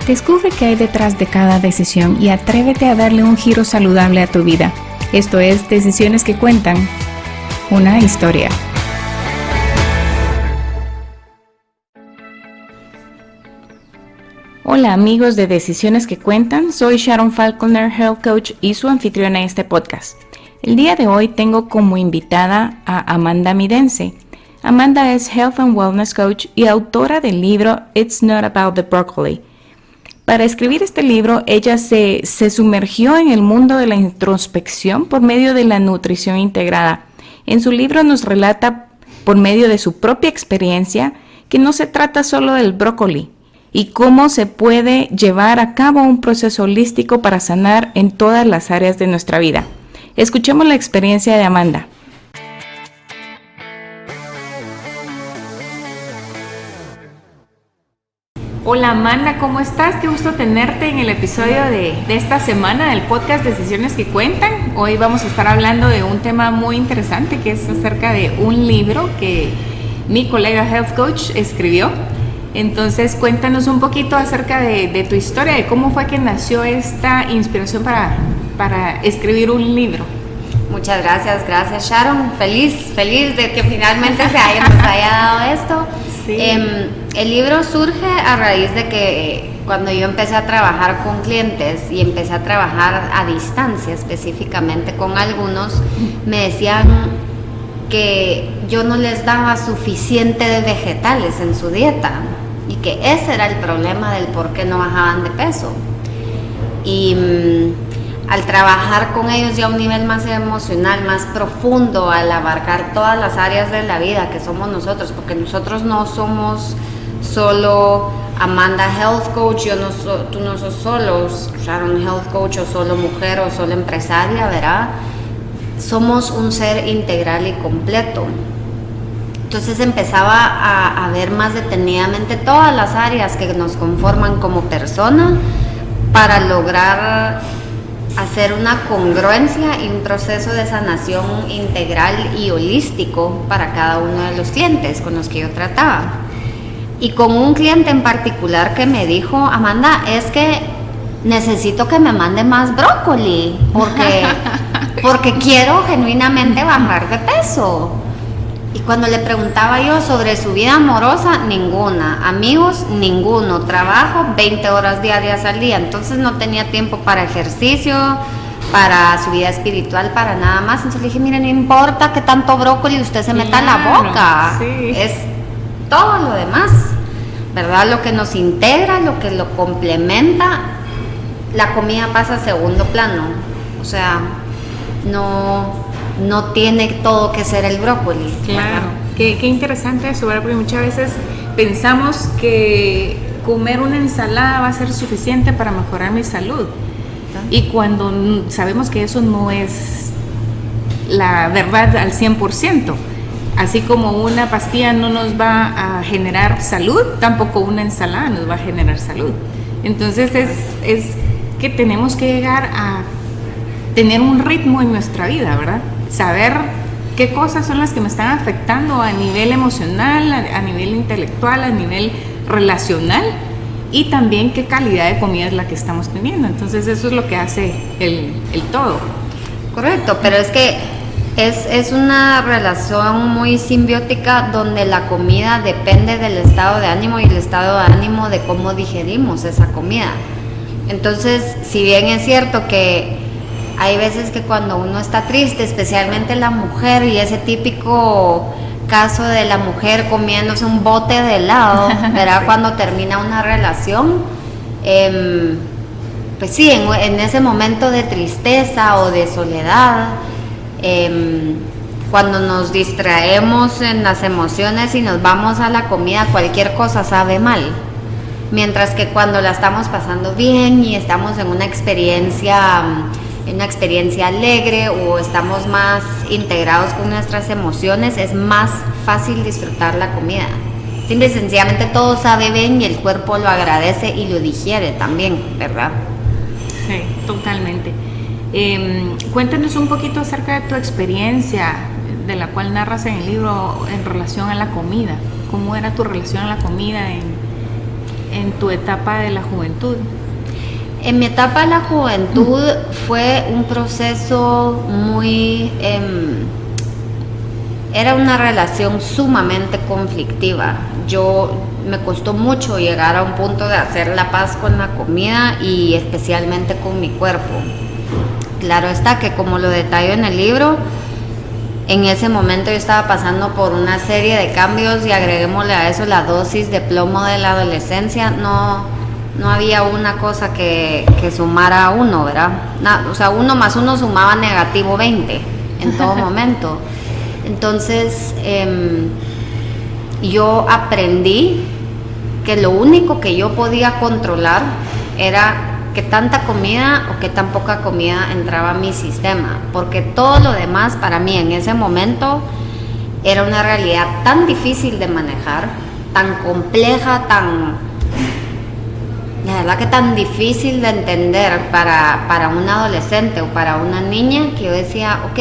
Descubre qué hay detrás de cada decisión y atrévete a darle un giro saludable a tu vida. Esto es Decisiones que Cuentan, una historia. Hola amigos de Decisiones que Cuentan, soy Sharon Falconer, Health Coach y su anfitriona en este podcast. El día de hoy tengo como invitada a Amanda Midense. Amanda es Health and Wellness Coach y autora del libro It's Not About the Broccoli. Para escribir este libro, ella se sumergió en el mundo de la introspección por medio de la nutrición integrada. En su libro nos relata, por medio de su propia experiencia, que no se trata solo del brócoli y cómo se puede llevar a cabo un proceso holístico para sanar en todas las áreas de nuestra vida. Escuchemos la experiencia de Amanda. Hola Amanda, ¿cómo estás? Qué gusto tenerte en el episodio de esta semana del podcast Decisiones que Cuentan. Hoy vamos a estar hablando de un tema muy interesante que es acerca de un libro que mi colega Health Coach escribió. Entonces cuéntanos un poquito acerca de tu historia, de cómo fue que nació esta inspiración para escribir un libro. Muchas gracias Sharon, feliz de que finalmente nos haya dado esto. Sí. El libro surge a raíz de que cuando yo empecé a trabajar con clientes y empecé a trabajar a distancia específicamente con algunos, me decían que yo no les daba suficiente de vegetales en su dieta y que ese era el problema del por qué no bajaban de peso. Y al trabajar con ellos ya a un nivel más emocional, más profundo, al abarcar todas las áreas de la vida que somos nosotros, porque nosotros no somos solo Amanda Health Coach, tú no sos solo Sharon Health Coach o solo mujer o solo empresaria, ¿verdad? Somos un ser integral y completo. Entonces empezaba a ver más detenidamente todas las áreas que nos conforman como persona para lograr hacer una congruencia y un proceso de sanación integral y holístico para cada uno de los clientes con los que yo trataba. Y con un cliente en particular que me dijo, Amanda, es que necesito que me mande más brócoli porque quiero genuinamente bajar de peso. Y cuando le preguntaba yo sobre su vida amorosa, ninguna, amigos, ninguno, trabajo 20 horas diarias al día, entonces no tenía tiempo para ejercicio, para su vida espiritual, para nada más. Entonces le dije, mire, no importa que tanto brócoli usted se meta en la boca, sí. Es todo lo demás, ¿verdad? Lo que nos integra, lo que lo complementa, la comida pasa a segundo plano, o sea, no tiene todo que ser el brócoli. Claro, qué interesante eso, ¿verdad? Porque muchas veces pensamos que comer una ensalada va a ser suficiente para mejorar mi salud. Y cuando sabemos que eso no es la verdad al 100%, así como una pastilla no nos va a generar salud, tampoco una ensalada nos va a generar salud. Entonces es que tenemos que llegar a tener un ritmo en nuestra vida, ¿verdad? Saber qué cosas son las que me están afectando a nivel emocional, a nivel intelectual, a nivel relacional y también qué calidad de comida es la que estamos teniendo. Entonces eso es lo que hace el todo. Correcto, pero es que es una relación muy simbiótica donde la comida depende del estado de ánimo y el estado de ánimo de cómo digerimos esa comida. Entonces, si bien es cierto que hay veces que cuando uno está triste, especialmente la mujer, y ese típico caso de la mujer comiéndose un bote de helado, ¿verdad? Sí. Cuando termina una relación, pues sí, en ese momento de tristeza o de soledad, cuando nos distraemos en las emociones y nos vamos a la comida, cualquier cosa sabe mal. Mientras que cuando la estamos pasando bien y estamos en una experiencia alegre o estamos más integrados con nuestras emociones, es más fácil disfrutar la comida. Simple y sencillamente todo sabe bien y el cuerpo lo agradece y lo digiere también, ¿verdad? Sí, totalmente. Cuéntanos un poquito acerca de tu experiencia, de la cual narras en el libro en relación a la comida. ¿Cómo era tu relación a la comida en tu etapa de la juventud? En mi etapa de la juventud fue un proceso muy... era una relación sumamente conflictiva. Me costó mucho llegar a un punto de hacer la paz con la comida y especialmente con mi cuerpo. Claro está que, como lo detallo en el libro, en ese momento yo estaba pasando por una serie de cambios y agreguémosle a eso la dosis de plomo de la adolescencia. No había una cosa que sumara a uno, ¿verdad? O sea, 1 más 1 sumaba negativo 20 en todo momento. Entonces, yo aprendí que lo único que yo podía controlar era que tanta comida o que tan poca comida entraba a mi sistema, porque todo lo demás para mí en ese momento era una realidad tan difícil de manejar, tan compleja, la verdad que tan difícil de entender para un adolescente o para una niña, que yo decía, ok,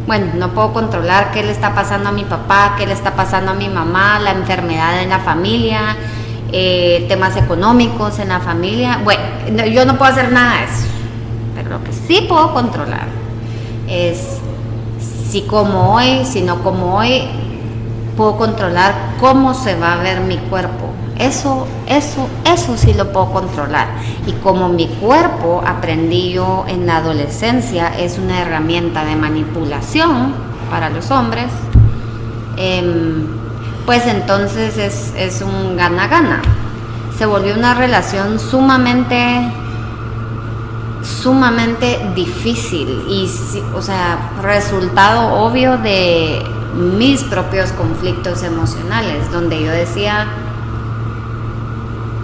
bueno, no puedo controlar qué le está pasando a mi papá, qué le está pasando a mi mamá, la enfermedad en la familia, temas económicos en la familia. Bueno, yo no puedo hacer nada de eso, pero lo que sí puedo controlar es si como hoy, si no como hoy, puedo controlar cómo se va a ver mi cuerpo. Eso sí lo puedo controlar. Y como mi cuerpo, aprendí yo en la adolescencia, es una herramienta de manipulación para los hombres, pues entonces es un gana-gana. Se volvió una relación sumamente difícil y, o sea, resultado obvio de mis propios conflictos emocionales, donde yo decía,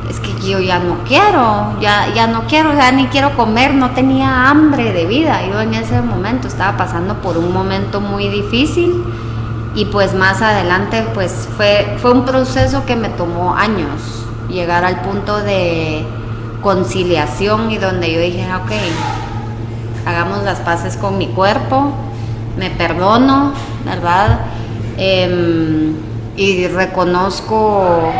es que yo ya no quiero, o sea, ni quiero comer, no tenía hambre de vida. Yo en ese momento estaba pasando por un momento muy difícil y pues más adelante pues fue un proceso que me tomó años llegar al punto de conciliación y donde yo dije, ok, hagamos las paces con mi cuerpo, me perdono, ¿verdad? Y reconozco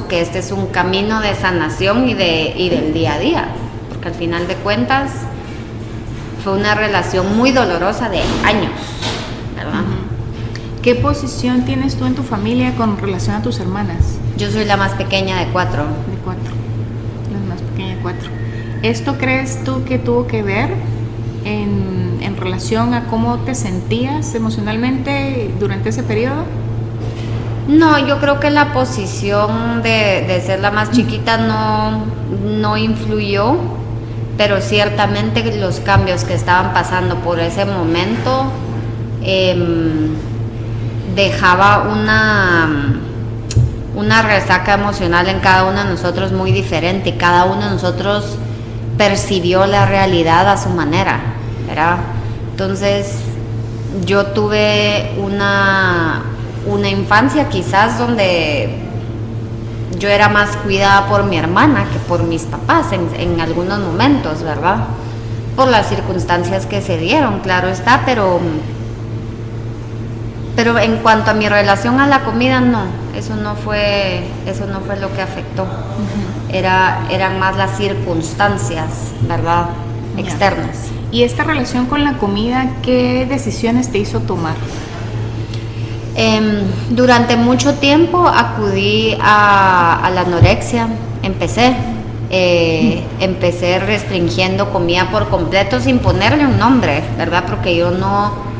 que este es un camino de sanación y del día a día, porque al final de cuentas fue una relación muy dolorosa de años, ¿verdad? ¿Qué posición tienes tú en tu familia con relación a tus hermanas? Yo soy la más pequeña de 4. De 4, la más pequeña de 4. ¿Esto crees tú que tuvo que ver en relación a cómo te sentías emocionalmente durante ese periodo? No, yo creo que la posición de ser la más chiquita no influyó, pero ciertamente los cambios que estaban pasando por ese momento dejaba una resaca emocional en cada uno de nosotros muy diferente. Cada uno de nosotros percibió la realidad a su manera, ¿verdad? Entonces yo tuve una infancia quizás donde yo era más cuidada por mi hermana que por mis papás en algunos momentos, ¿verdad? Por las circunstancias que se dieron, claro está, pero en cuanto a mi relación a la comida, no, eso no fue lo que afectó. Eran más las circunstancias, ¿verdad? Externas. ¿Y esta relación con la comida, qué decisiones te hizo tomar? Durante mucho tiempo acudí a la anorexia. Empecé restringiendo comida por completo sin ponerle un nombre, ¿verdad? Porque yo no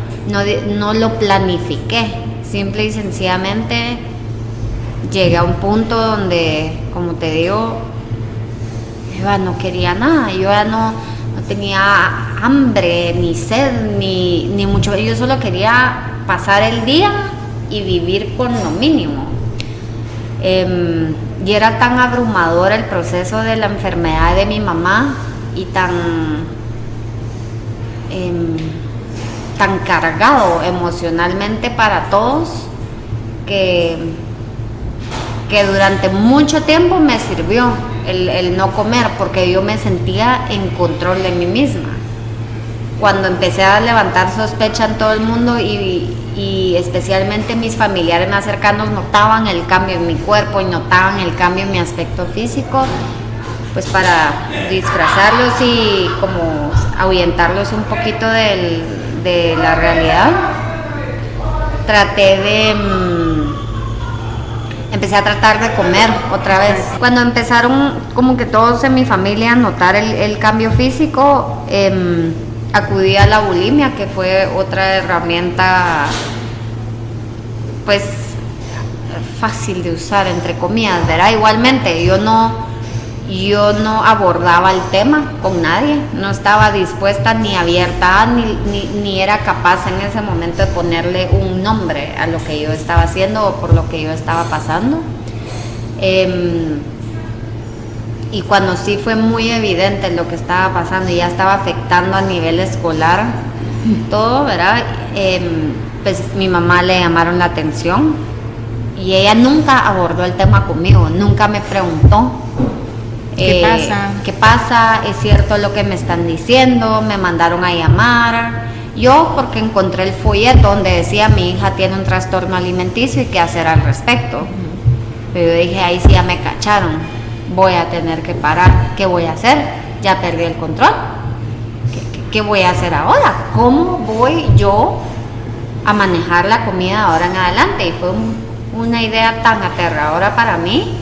lo planifiqué. Simple y sencillamente llegué a un punto donde, como te digo, yo ya no quería nada. Yo ya no tenía hambre, ni sed, ni mucho. Yo solo quería pasar el día y vivir con lo mínimo. Y era tan abrumador el proceso de la enfermedad de mi mamá y tan cargado emocionalmente para todos que durante mucho tiempo me sirvió el no comer, porque yo me sentía en control de mí misma. Cuando empecé a levantar sospecha en todo el mundo y y especialmente mis familiares más cercanos notaban el cambio en mi cuerpo y notaban el cambio en mi aspecto físico, pues para disfrazarlos y como ahuyentarlos un poquito de la realidad, empecé a tratar de comer otra vez. Cuando empezaron como que todos en mi familia a notar el cambio físico, acudí a la bulimia, que fue otra herramienta pues fácil de usar, entre comillas, ¿verdad? Igualmente yo no abordaba el tema con nadie, no estaba dispuesta ni abierta ni era capaz en ese momento de ponerle un nombre a lo que yo estaba haciendo o por lo que yo estaba pasando. Y cuando sí fue muy evidente lo que estaba pasando y ya estaba afectando a nivel escolar todo, ¿verdad? Pues mi mamá le llamaron la atención y ella nunca abordó el tema conmigo, nunca me preguntó ¿qué pasa? ¿Qué pasa? ¿Es cierto lo que me están diciendo? Me mandaron a llamar. Yo porque encontré el folleto donde decía mi hija tiene un trastorno alimenticio y qué hacer al respecto. Pero yo dije, ahí sí ya me cacharon, voy a tener que parar. ¿Qué voy a hacer? Ya perdí el control. ¿Qué voy a hacer ahora? ¿Cómo voy yo a manejar la comida ahora en adelante? Y fue una idea tan aterradora para mí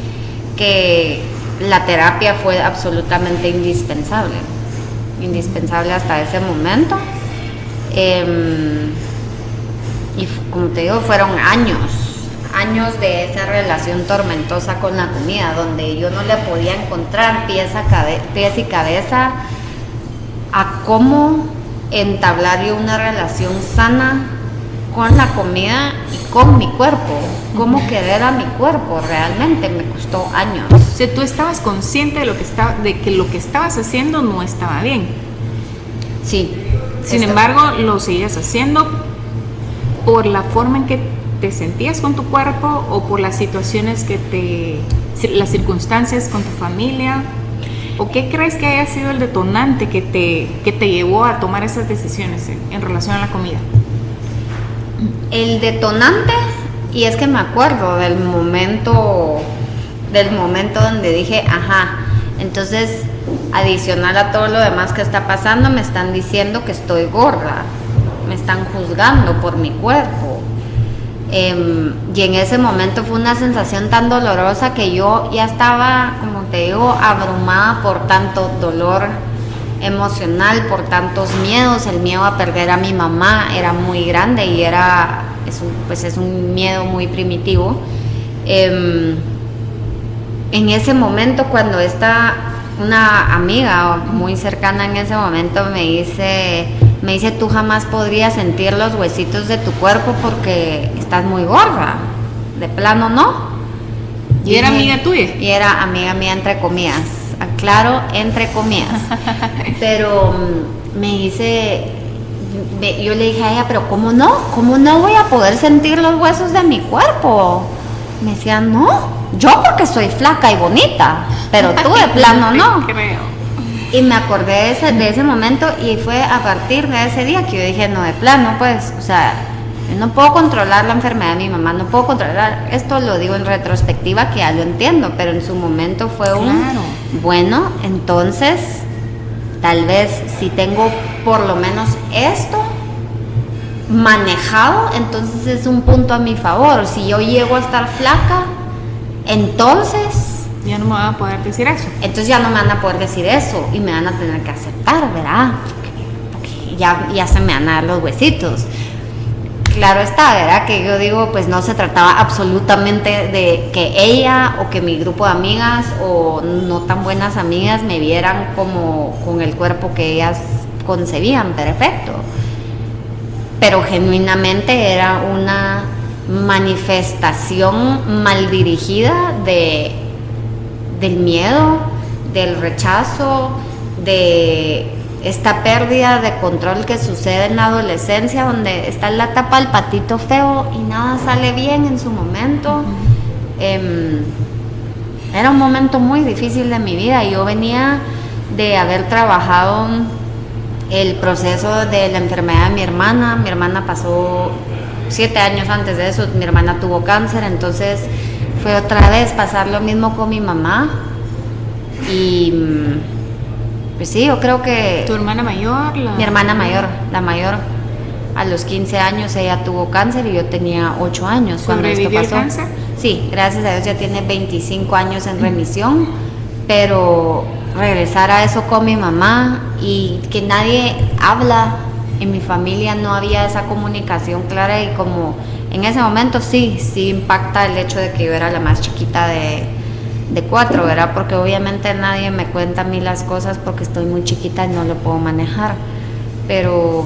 que la terapia fue absolutamente indispensable hasta ese momento. Y como te digo, fueron años de esa relación tormentosa con la comida, donde yo no le podía encontrar pies y cabeza a cómo entablar yo una relación sana con la comida y con mi cuerpo, cómo querer a mi cuerpo. Realmente me costó años. O sea, tú estabas consciente de que lo que estabas haciendo no estaba bien. Sí. Sin embargo, lo seguías haciendo por la forma en que te sentías con tu cuerpo o por las situaciones las circunstancias con tu familia. ¿O qué crees que haya sido el detonante que te llevó a tomar esas decisiones en relación a la comida? El detonante, y es que me acuerdo del momento donde dije, ajá, entonces adicional a todo lo demás que está pasando, me están diciendo que estoy gorda, me están juzgando por mi cuerpo. Y en ese momento fue una sensación tan dolorosa que yo ya estaba, como te digo, abrumada por tanto dolor emocional, por tantos miedos. El miedo a perder a mi mamá era muy grande y es un miedo muy primitivo. En ese momento, cuando una amiga muy cercana en ese momento me dice, tú jamás podrías sentir los huesitos de tu cuerpo porque estás muy gorda, de plano no. ¿Y era amiga tuya? Y era amiga mía, entre comillas, aclaro, entre comillas. Pero me dice, yo le dije a ella, pero ¿cómo no voy a poder sentir los huesos de mi cuerpo? Me decía, no, yo porque soy flaca y bonita, pero tú de plano no. Creo. Y me acordé de ese momento y fue a partir de ese día que yo dije, no, de plano, pues, o sea, yo no puedo controlar la enfermedad de mi mamá, no puedo controlar, esto lo digo en retrospectiva que ya lo entiendo, pero en su momento fue bueno, entonces, tal vez si tengo por lo menos esto manejado, entonces es un punto a mi favor. Si yo llego a estar flaca, entonces ya no me van a poder decir eso. Entonces ya no me van a poder decir eso y me van a tener que aceptar, ¿verdad? Porque ya se me van a dar los huesitos. Claro está, ¿verdad? Que yo digo, pues no se trataba absolutamente de que ella o que mi grupo de amigas o no tan buenas amigas me vieran como con el cuerpo que ellas concebían perfecto. Pero genuinamente era una manifestación mal dirigida del miedo, del rechazo, de esta pérdida de control que sucede en la adolescencia, donde está en la etapa del patito feo y nada sale bien en su momento. Era un momento muy difícil de mi vida. Yo venía de haber trabajado el proceso de la enfermedad de mi hermana. Mi hermana pasó 7 años antes de eso mi hermana tuvo cáncer, entonces fue otra vez pasar lo mismo con mi mamá. Y pues sí, yo creo que... ¿Tu hermana mayor? Mi hermana mayor, la mayor. A los 15 años ella tuvo cáncer y yo tenía 8 años cuando esto pasó. ¿Sobrevivió el cáncer? Sí, gracias a Dios ya tiene 25 años en remisión, pero regresar a eso con mi mamá y que nadie habla, en mi familia no había esa comunicación clara, y como en ese momento sí impacta el hecho de que yo era la más chiquita de 4, ¿verdad? Porque obviamente nadie me cuenta a mí las cosas porque estoy muy chiquita y no lo puedo manejar, pero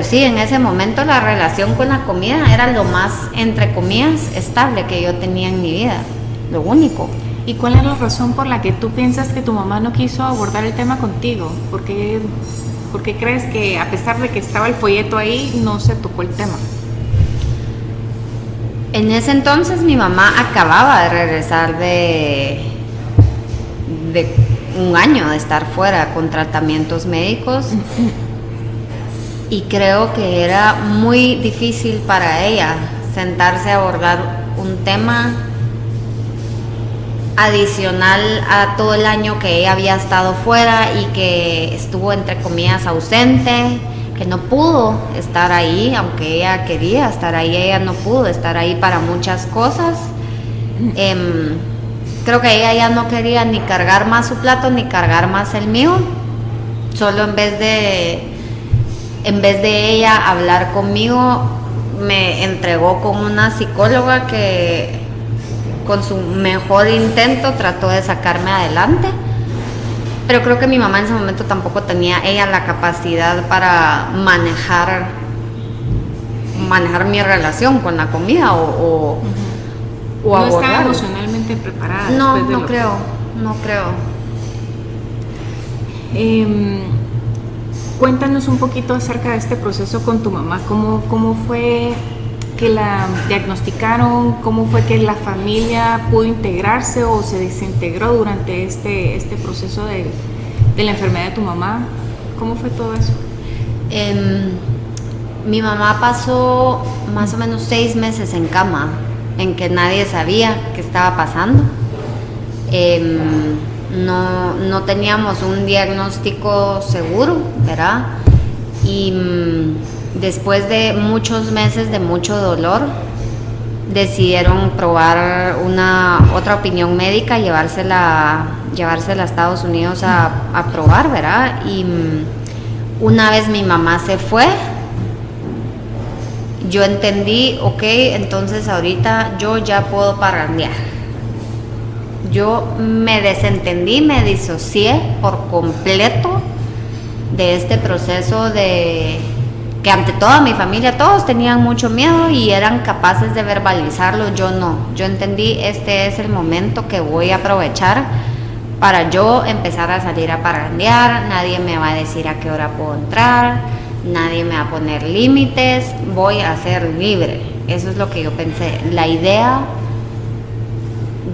sí, en ese momento la relación con la comida era lo más, entre comillas, estable que yo tenía en mi vida, lo único. ¿Y cuál es la razón por la que tú piensas que tu mamá no quiso abordar el tema contigo? ¿Por qué crees que a pesar de que estaba el folleto ahí, no se tocó el tema? En ese entonces mi mamá acababa de regresar de un año de estar fuera con tratamientos médicos. Y creo que era muy difícil para ella sentarse a abordar un tema adicional a todo el año que ella había estado fuera y que estuvo entre comillas ausente, que no pudo estar ahí, aunque ella quería estar ahí, ella no pudo estar ahí para muchas cosas. Creo que ella ya no quería ni cargar más su plato ni cargar más el mío, solo en vez de ella hablar conmigo, me entregó con una psicóloga que con su mejor intento trató de sacarme adelante, pero creo que mi mamá en ese momento tampoco tenía ella la capacidad para manejar mi relación con la comida o no estaba emocionalmente preparada. No creo. Cuéntanos un poquito acerca de este proceso con tu mamá. ¿Cómo fue que la diagnosticaron? ¿Cómo fue que la familia pudo integrarse o se desintegró durante este proceso de la enfermedad de tu mamá? ¿Cómo fue todo eso? Mi mamá pasó más o menos 6 meses en cama, en que nadie sabía qué estaba pasando. No teníamos un diagnóstico seguro, ¿verdad? Y después de muchos meses de mucho dolor, decidieron probar otra opinión médica, llevársela a Estados Unidos a probar, ¿verdad? Y una vez mi mamá se fue, yo entendí, ok, entonces ahorita yo ya puedo parrandear. Yo me desentendí, me disocié por completo de este proceso de que ante toda mi familia todos tenían mucho miedo y eran capaces de verbalizarlo, yo no. Yo entendí, este es el momento que voy a aprovechar para yo empezar a salir a parrandear, nadie me va a decir a qué hora puedo entrar, nadie me va a poner límites, voy a ser libre. Eso es lo que yo pensé. La idea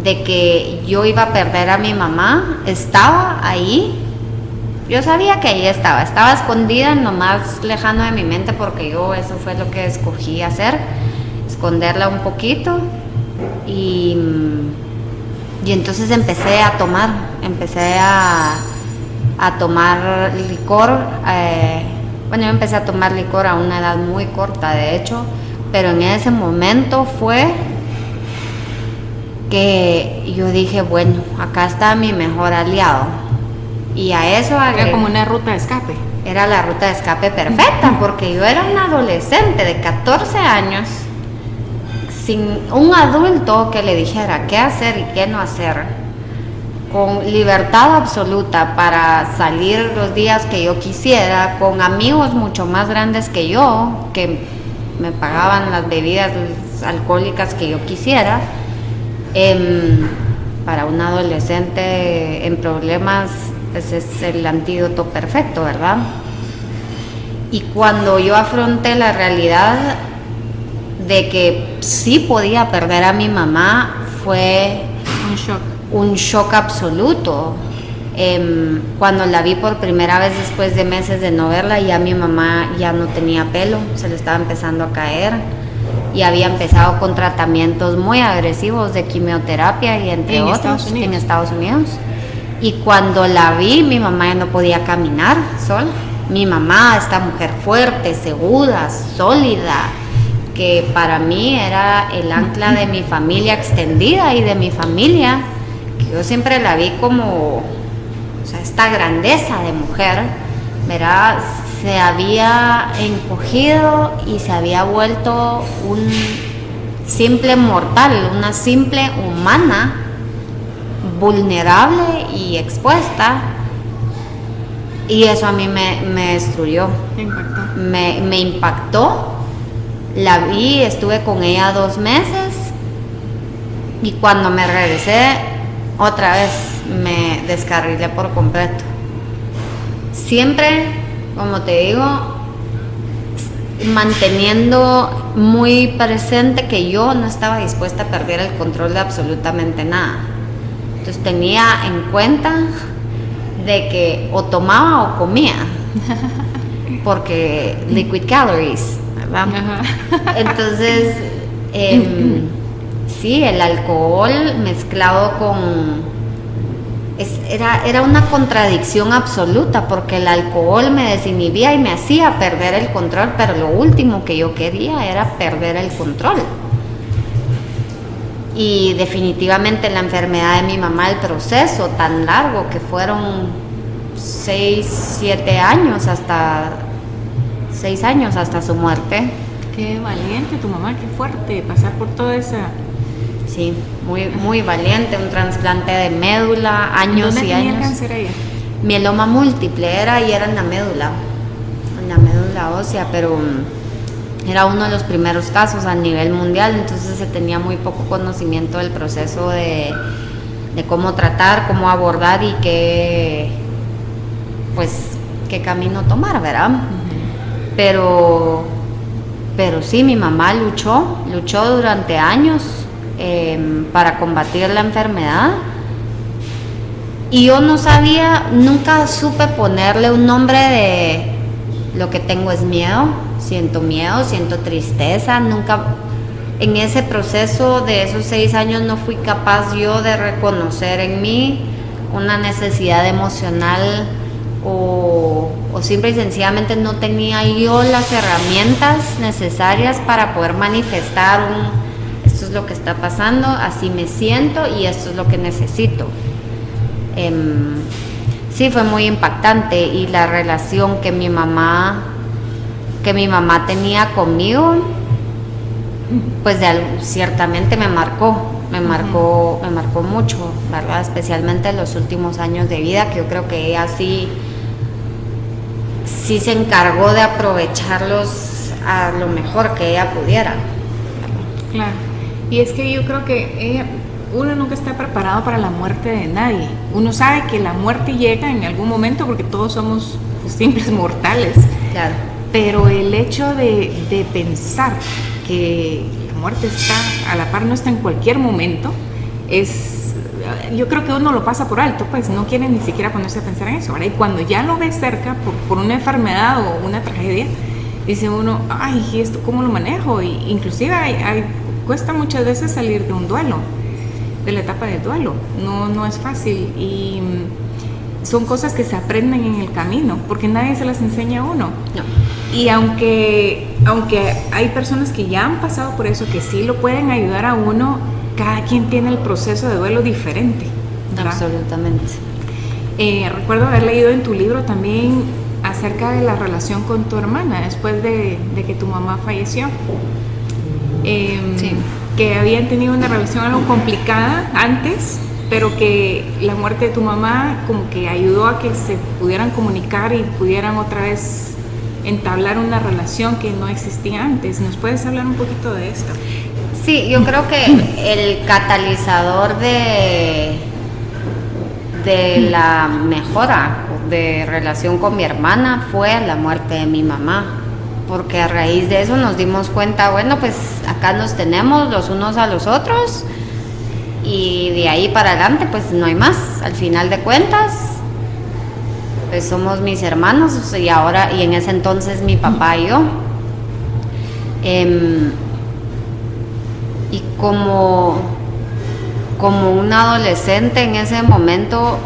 de que yo iba a perder a mi mamá estaba ahí. Yo sabía que ahí estaba escondida en lo más lejano de mi mente, porque yo eso fue lo que escogí hacer, esconderla un poquito. Y entonces empecé a tomar licor. Yo empecé a tomar licor a una edad muy corta, de hecho, pero en ese momento fue que yo dije, bueno, acá está mi mejor aliado. Y a eso era como una ruta de escape. Era la ruta de escape perfecta, porque yo era una adolescente de 14 años, sin un adulto que le dijera qué hacer y qué no hacer, con libertad absoluta para salir los días que yo quisiera, con amigos mucho más grandes que yo, que me pagaban las bebidas alcohólicas que yo quisiera. Para un adolescente en problemas, pues es el antídoto perfecto, ¿verdad? Y cuando yo afronté la realidad de que sí podía perder a mi mamá, fue un shock absoluto. Cuando la vi por primera vez después de meses de no verla, ya mi mamá ya no tenía pelo, se le estaba empezando a caer y había empezado con tratamientos muy agresivos de quimioterapia y entre otros en Estados Unidos. Y cuando la vi, mi mamá ya no podía caminar sola. Mi mamá, esta mujer fuerte, segura, sólida, que para mí era el ancla de mi familia extendida y de mi familia, que yo siempre la vi como, o sea, esta grandeza de mujer, ¿verdad? Se había encogido y se había vuelto un simple mortal, una simple humana, vulnerable y expuesta, y eso a mí me destruyó. Me impactó. La vi, estuve con ella 2 meses y cuando me regresé otra vez me descarrilé por completo. Siempre, como te digo, manteniendo muy presente que yo no estaba dispuesta a perder el control de absolutamente nada. Entonces tenía en cuenta de que o tomaba o comía, porque liquid calories, ¿verdad? Entonces, sí, el alcohol mezclado con... Era una contradicción absoluta, porque el alcohol me desinhibía y me hacía perder el control, pero lo último que yo quería era perder el control. Y definitivamente la enfermedad de mi mamá, el proceso tan largo que fueron 6 años hasta su muerte. Qué valiente tu mamá, qué fuerte pasar por toda esa... Sí, muy, muy valiente, un trasplante de médula, años y años. ¿Dónde tenía cáncer ella? Mieloma múltiple era en la médula ósea, pero era uno de los primeros casos a nivel mundial, entonces se tenía muy poco conocimiento del proceso de cómo tratar, cómo abordar y qué camino tomar, ¿verdad? Pero sí, mi mamá luchó durante años para combatir la enfermedad, y yo nunca supe ponerle un nombre de lo que tengo es miedo, siento tristeza, nunca en ese proceso de esos 6 años no fui capaz yo de reconocer en mí una necesidad emocional o simple y sencillamente no tenía yo las herramientas necesarias para poder manifestar esto es lo que está pasando, así me siento y esto es lo que necesito. Sí, fue muy impactante, y la relación que mi mamá tenía conmigo, pues ciertamente me marcó mucho, ¿verdad? Especialmente en los últimos años de vida, que yo creo que ella sí se encargó de aprovecharlos a lo mejor que ella pudiera. Claro, y es que yo creo que uno nunca está preparado para la muerte de nadie. Uno sabe que la muerte llega en algún momento porque todos somos simples mortales. Claro. Pero el hecho de pensar que la muerte está a la par, no está en cualquier momento, yo creo que uno lo pasa por alto, pues no quiere ni siquiera ponerse a pensar en eso, ¿verdad? Y cuando ya lo ve cerca por una enfermedad o una tragedia, dice uno, ay, ¿y esto cómo lo manejo? Y inclusive cuesta muchas veces salir de un duelo, de la etapa del duelo. No es fácil, y son cosas que se aprenden en el camino, porque nadie se las enseña a uno. No. Y aunque hay personas que ya han pasado por eso, que sí lo pueden ayudar a uno, cada quien tiene el proceso de duelo diferente, ¿verdad? Absolutamente. Recuerdo haber leído en tu libro también acerca de la relación con tu hermana después de que tu mamá falleció. Sí. Que habían tenido una relación algo complicada antes, pero que la muerte de tu mamá como que ayudó a que se pudieran comunicar y pudieran otra vez entablar una relación que no existía antes. ¿Nos puedes hablar un poquito de esto? Sí, yo creo que el catalizador de la mejora de relación con mi hermana fue la muerte de mi mamá, porque a raíz de eso nos dimos cuenta, bueno, pues acá nos tenemos los unos a los otros, y de ahí para adelante pues no hay más. Al final de cuentas pues somos mis hermanos y en ese entonces mi papá y yo. Y como un adolescente en ese momento,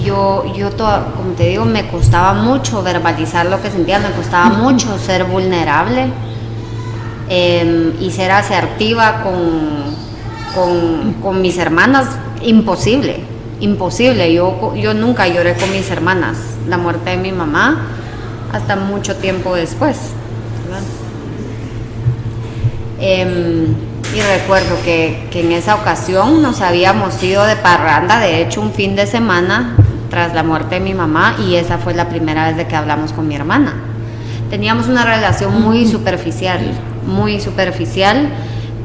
como te digo, me costaba mucho verbalizar lo que sentía, me costaba mucho ser vulnerable y ser asertiva con mis hermanas. Imposible. Yo nunca lloré con mis hermanas la muerte de mi mamá hasta mucho tiempo después, ¿verdad? Y recuerdo que en esa ocasión nos habíamos ido de parranda, de hecho un fin de semana tras la muerte de mi mamá, y esa fue la primera vez de que hablamos con mi hermana. Teníamos una relación muy superficial,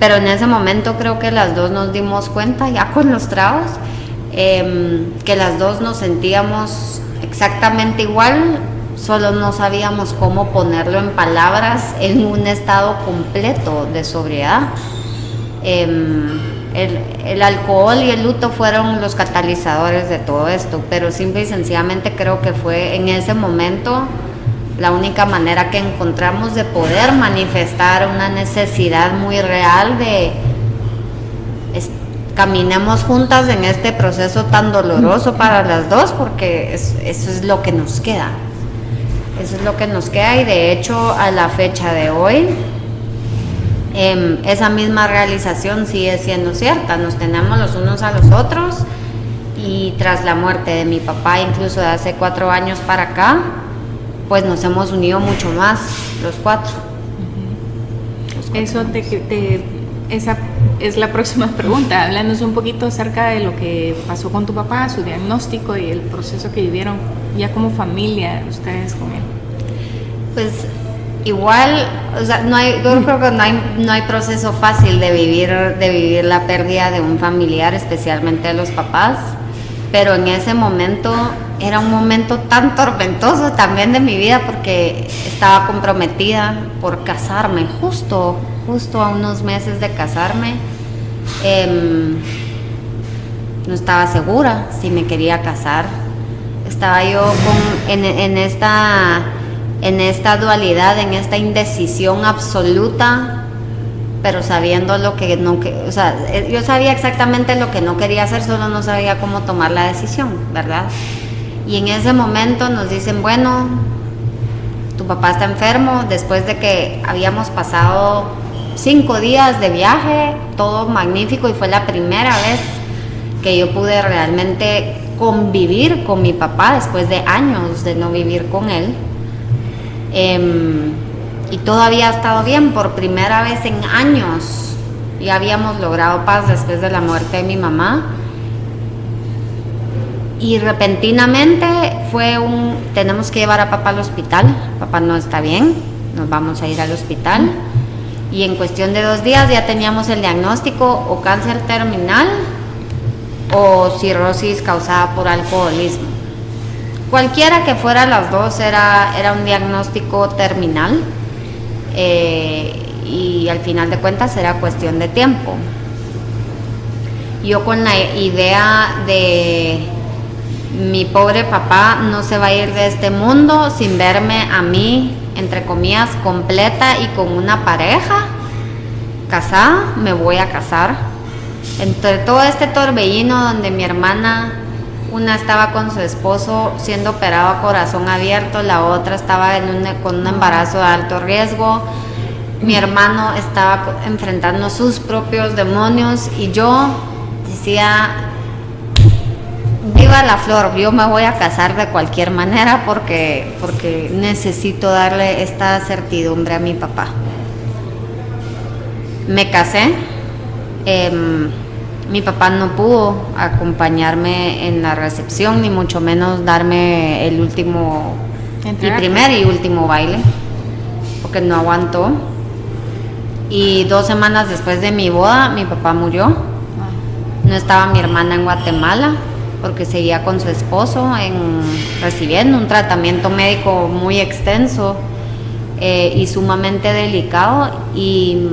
pero en ese momento creo que las dos nos dimos cuenta, ya con los tragos, que las dos nos sentíamos exactamente igual, solo no sabíamos cómo ponerlo en palabras en un estado completo de sobriedad. El alcohol y el luto fueron los catalizadores de todo esto, pero simple y sencillamente creo que fue en ese momento la única manera que encontramos de poder manifestar una necesidad muy real de caminemos juntas en este proceso tan doloroso para las dos, porque eso es lo que nos queda. Eso es lo que nos queda, y de hecho a la fecha de hoy esa misma realización sigue siendo cierta. Nos tenemos los unos a los otros, y tras la muerte de mi papá, incluso de hace 4 años para acá, pues nos hemos unido mucho más los cuatro. Eso esa es la próxima pregunta. Háblanos un poquito acerca de lo que pasó con tu papá, su diagnóstico y el proceso que vivieron ya como familia ustedes con él. Pues igual, o sea, yo creo que no hay proceso fácil de vivir la pérdida de un familiar, especialmente de los papás, pero en ese momento era un momento tan tormentoso también de mi vida, porque estaba comprometida por casarme, justo a unos meses de casarme. No estaba segura si me quería casar. Estaba yo en esta dualidad, en esta indecisión absoluta, pero sabiendo lo que no, o sea, yo sabía exactamente lo que no quería hacer, solo no sabía cómo tomar la decisión, ¿verdad? Y en ese momento nos dicen, bueno, tu papá está enfermo, después de que habíamos pasado 5 días de viaje, todo magnífico, y fue la primera vez que yo pude realmente convivir con mi papá después de años de no vivir con él. Y todo había estado bien. Por primera vez en años ya habíamos logrado paz después de la muerte de mi mamá, y repentinamente tenemos que llevar a papá al hospital. Papá no está bien, nos vamos a ir al hospital, y en cuestión de 2 días ya teníamos el diagnóstico: o cáncer terminal o cirrosis causada por alcoholismo. Cualquiera que fuera las dos era un diagnóstico terminal, y al final de cuentas era cuestión de tiempo. Yo con la idea de mi pobre papá no se va a ir de este mundo sin verme a mí, entre comillas, completa y con una pareja casada, me voy a casar. Entre todo este torbellino donde mi hermana, una estaba con su esposo siendo operado a corazón abierto, la otra estaba con un embarazo de alto riesgo, mi hermano estaba enfrentando sus propios demonios, y yo decía, viva la flor, yo me voy a casar de cualquier manera porque necesito darle esta certidumbre a mi papá. Me casé. Mi papá no pudo acompañarme en la recepción, ni mucho menos darme el primer y último baile, porque no aguantó. Y 2 semanas después de mi boda, mi papá murió. No estaba mi hermana en Guatemala, porque seguía con su esposo recibiendo un tratamiento médico muy extenso y sumamente delicado, y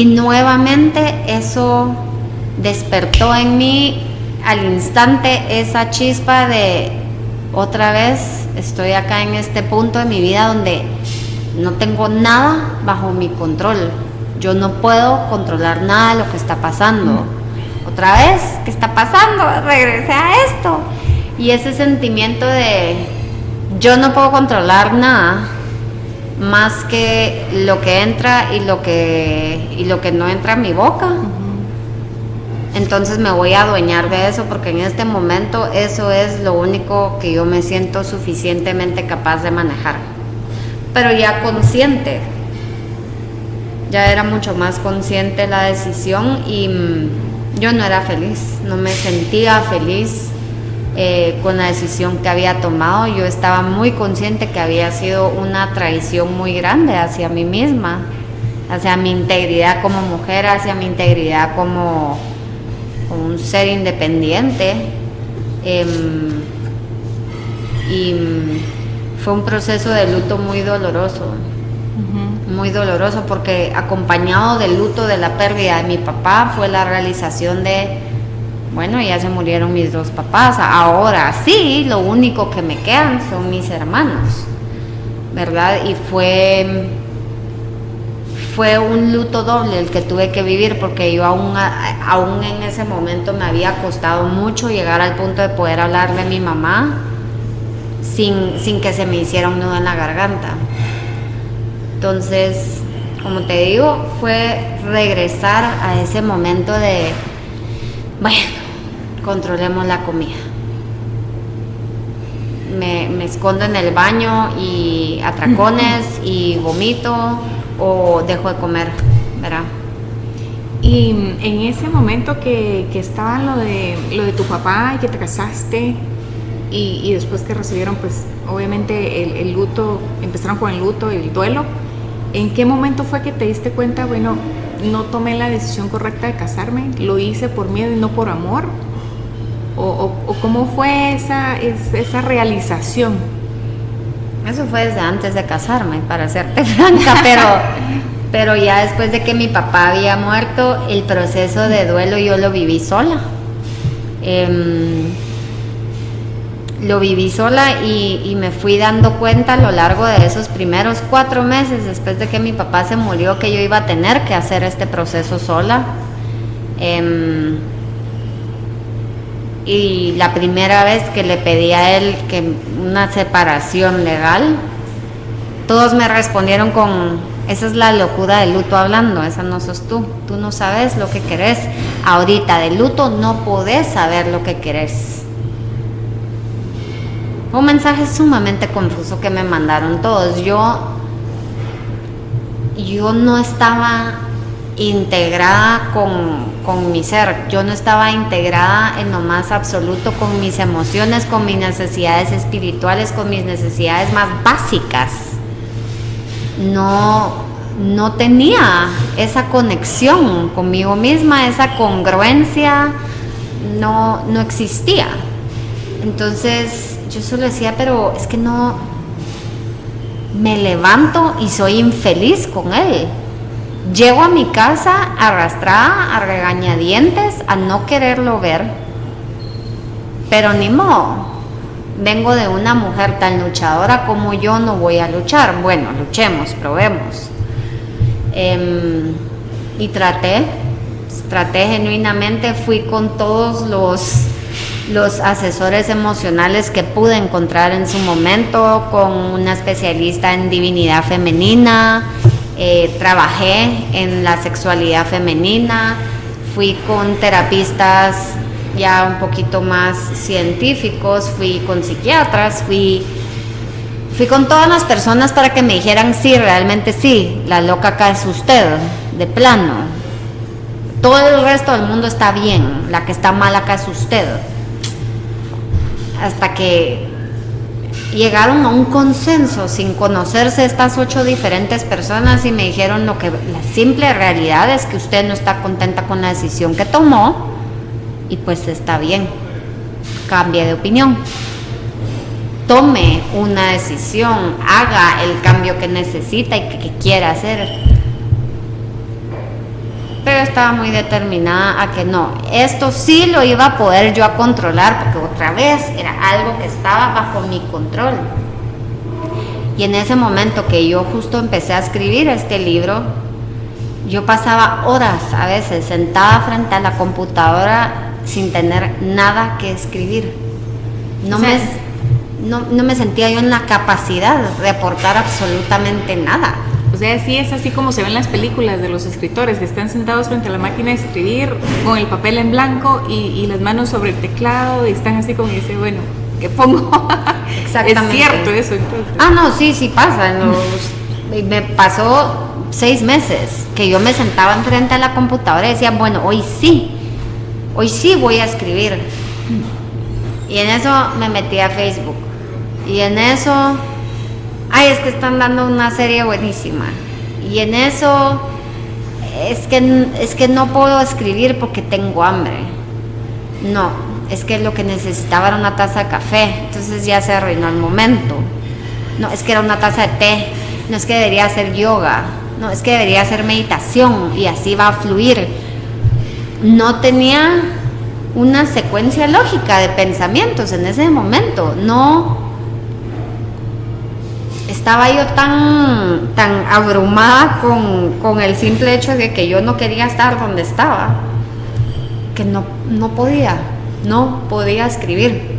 nuevamente eso despertó en mí al instante esa chispa de otra vez estoy acá en este punto de mi vida donde no tengo nada bajo mi control. Yo no puedo controlar nada de lo que está pasando. Otra vez, ¿qué está pasando? Regresé a esto. Y ese sentimiento de yo no puedo controlar nada más que lo que entra y lo que no entra en mi boca. Entonces me voy a adueñar de eso, porque en este momento eso es lo único que yo me siento suficientemente capaz de manejar. Pero ya consciente, ya era mucho más consciente la decisión, y yo no era feliz, no me sentía feliz con la decisión que había tomado. Yo estaba muy consciente que había sido una traición muy grande hacia mí misma, hacia mi integridad como mujer, hacia mi integridad como un ser independiente. Y fue un proceso de luto muy doloroso, muy doloroso, porque acompañado del luto de la pérdida de mi papá fue la realización de, bueno, ya se murieron mis dos papás, ahora sí, lo único que me quedan son mis hermanos, ¿verdad? Y fue un luto doble el que tuve que vivir, porque yo aún en ese momento me había costado mucho llegar al punto de poder hablarle a mi mamá sin que se me hiciera un nudo en la garganta. Entonces, como te digo, fue regresar a ese momento de, bueno, controlemos la comida. Me escondo en el baño y atracones y vomito, o dejo de comer, ¿verdad? Y en ese momento que estaba lo de tu papá y que te casaste, y después que recibieron, pues obviamente el luto, empezaron con el luto y el duelo, ¿en qué momento fue que te diste cuenta, bueno, no tomé la decisión correcta de casarme, lo hice por miedo y no por amor? ¿O cómo fue esa realización? Eso fue desde antes de casarme, para serte franca, pero ya después de que mi papá había muerto, el proceso de duelo yo lo viví sola. Lo viví sola y me fui dando cuenta a lo largo de esos primeros 4 meses después de que mi papá se murió, que yo iba a tener que hacer este proceso sola. Y la primera vez que le pedí a él que una separación legal, todos me respondieron con: esa es la locura del luto hablando, esa no sos tú no sabes lo que querés, ahorita de luto no podés saber lo que querés. Fue un mensaje sumamente confuso que me mandaron todos. Yo no estaba integrada con mi ser, yo no estaba integrada en lo más absoluto con mis emociones, con mis necesidades espirituales, con mis necesidades más básicas. No tenía esa conexión conmigo misma, esa congruencia no existía. Entonces yo solo decía, pero es que no, me levanto y soy infeliz con él. Llego a mi casa arrastrada, a regañadientes, a no quererlo ver, pero ni modo. Vengo de una mujer tan luchadora como yo, no voy a luchar. Bueno, luchemos, probemos. Y traté genuinamente, fui con todos los asesores emocionales que pude encontrar en su momento, con una especialista en divinidad femenina. Trabajé en la sexualidad femenina, fui con terapistas ya un poquito más científicos, fui con psiquiatras, fui con todas las personas para que me dijeran: sí, realmente sí, la loca acá es usted, de plano. Todo el resto del mundo está bien, la que está mal acá es usted. Hasta que llegaron a un consenso sin conocerse estas 8 diferentes personas y me dijeron: la simple realidad es que usted no está contenta con la decisión que tomó, y pues está bien, cambie de opinión, tome una decisión, haga el cambio que necesita y que quiera hacer. pero estaba muy determinada a que no, esto sí lo iba a poder yo a controlar, porque otra vez era algo que estaba bajo mi control. Y en ese momento que yo justo empecé a escribir este libro, yo pasaba horas a veces sentada frente a la computadora sin tener nada que escribir. No me sentía yo en la capacidad de aportar absolutamente nada. O sea, sí es así como se ven las películas de los escritores que están sentados frente a la máquina de escribir con el papel en blanco y las manos sobre el teclado y están así como dice, bueno, ¿qué pongo? Exactamente. Es cierto eso entonces. No, sí pasa. Me pasó 6 meses que yo me sentaba enfrente a la computadora y decía, bueno, hoy sí voy a escribir. Y en eso me metí a Facebook. Y en eso, es que están dando una serie buenísima. Y en eso, es que no puedo escribir porque tengo hambre. No, es que lo que necesitaba era una taza de café. Entonces ya se arruinó el momento. No, es que era una taza de té. No, es que debería hacer yoga. No, es que debería hacer meditación. Y así va a fluir. No tenía una secuencia lógica de pensamientos en ese momento. No estaba yo tan abrumada con el simple hecho de que yo no quería estar donde estaba, que no podía escribir.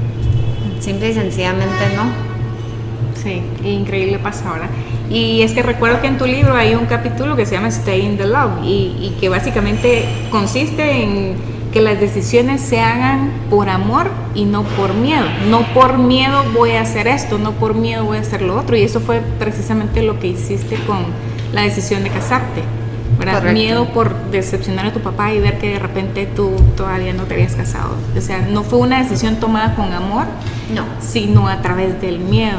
Simple y sencillamente no. Sí, increíble pasa ahora. Y es que recuerdo que en tu libro hay un capítulo que se llama Stay in the Love y que básicamente consiste en que las decisiones se hagan por amor y no por miedo. No por miedo voy a hacer esto, no por miedo voy a hacer lo otro. Y eso fue precisamente lo que hiciste con la decisión de casarte, ¿verdad? Correcto. Miedo por decepcionar a tu papá y ver que de repente tú todavía no te habías casado. O sea, no fue una decisión tomada con amor, No. sino a través del miedo.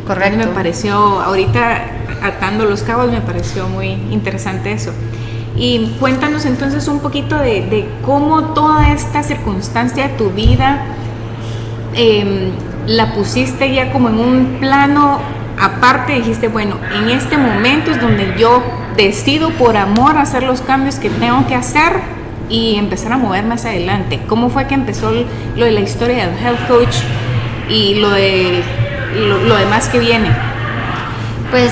Correcto. Me pareció, ahorita atando los cabos, me pareció muy interesante eso. Y cuéntanos entonces un poquito de cómo toda esta circunstancia de tu vida la pusiste ya como en un plano aparte. Dijiste, bueno, en este momento es donde yo decido por amor hacer los cambios que tengo que hacer y empezar a mover más adelante. ¿Cómo fue que empezó lo de la historia del health coach y lo demás que viene? Pues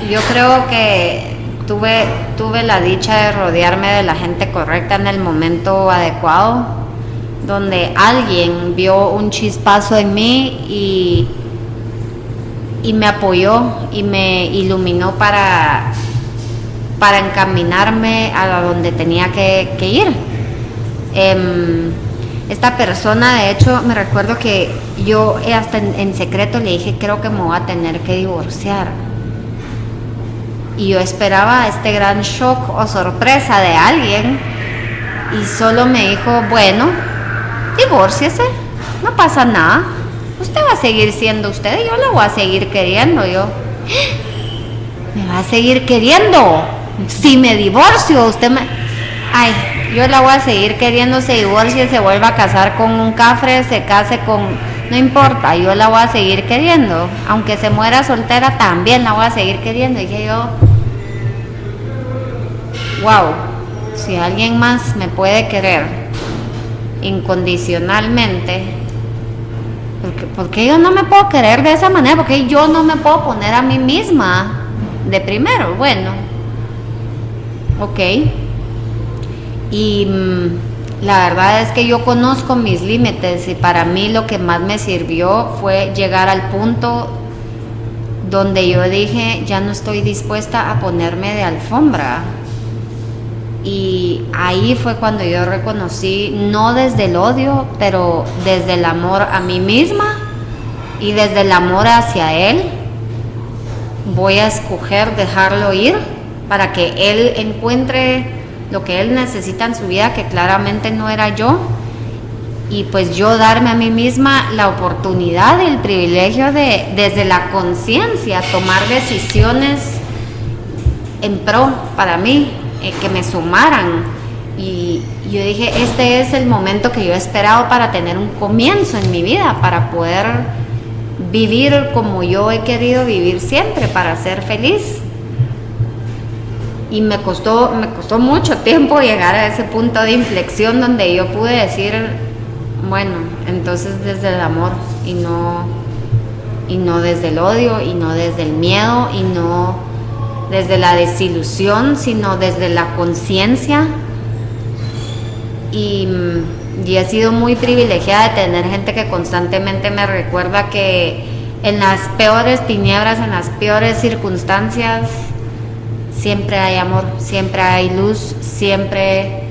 yo creo que tuve la dicha de rodearme de la gente correcta en el momento adecuado, donde alguien vio un chispazo en mí y me apoyó y me iluminó para encaminarme a donde tenía que ir. Esta persona, de hecho, me recuerdo que yo hasta en secreto le dije, creo que me voy a tener que divorciar. Y yo esperaba este gran shock o sorpresa de alguien y solo me dijo, bueno, divórciese, no pasa nada, usted va a seguir siendo usted y yo la voy a seguir queriendo. Yo, ¿me va a seguir queriendo? Si me divorcio, yo la voy a seguir queriendo, se divorcie, se vuelva a casar con un cafre, se case con... No importa, yo la voy a seguir queriendo. Aunque se muera soltera, también la voy a seguir queriendo. Y dije yo, wow, si alguien más me puede querer incondicionalmente, ¿por qué yo no me puedo querer de esa manera? ¿Por qué yo no me puedo poner a mí misma de primero? Bueno, ok. Y la verdad es que yo conozco mis límites y para mí lo que más me sirvió fue llegar al punto donde yo dije, ya no estoy dispuesta a ponerme de alfombra. Y ahí fue cuando yo reconocí, no desde el odio, pero desde el amor a mí misma y desde el amor hacia él, voy a escoger dejarlo ir para que él encuentre lo que él necesita en su vida, que claramente no era yo, y pues yo darme a mí misma la oportunidad y el privilegio de, desde la conciencia, tomar decisiones en pro para mí, que me sumaran. Y yo dije, este es el momento que yo he esperado para tener un comienzo en mi vida, para poder vivir como yo he querido vivir siempre, para ser feliz. Y me costó mucho tiempo llegar a ese punto de inflexión donde yo pude decir, bueno, entonces desde el amor y no desde el odio, y no desde el miedo, y no desde la desilusión, sino desde la conciencia. Y he sido muy privilegiada de tener gente que constantemente me recuerda que en las peores tinieblas, en las peores circunstancias, siempre hay amor, siempre hay luz, siempre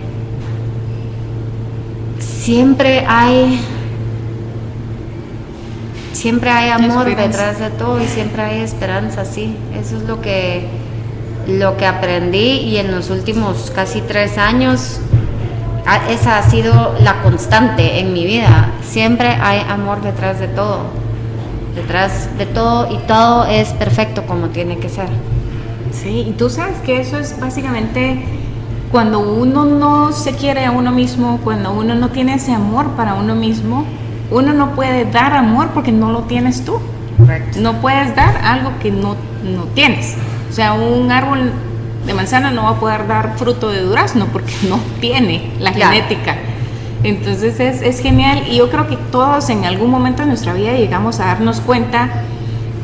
hay amor detrás de todo, y siempre hay esperanza, sí. Eso es lo que aprendí, y en los últimos casi 3 años esa ha sido la constante en mi vida. Siempre hay amor detrás de todo, y todo es perfecto como tiene que ser. Sí, y tú sabes que eso es básicamente cuando uno no se quiere a uno mismo, cuando uno no tiene ese amor para uno mismo, uno no puede dar amor porque no lo tienes tú. Correcto. No puedes dar algo que no tienes. O sea, un árbol de manzana no va a poder dar fruto de durazno porque no tiene la genética. Entonces es genial, y yo creo que todos en algún momento de nuestra vida llegamos a darnos cuenta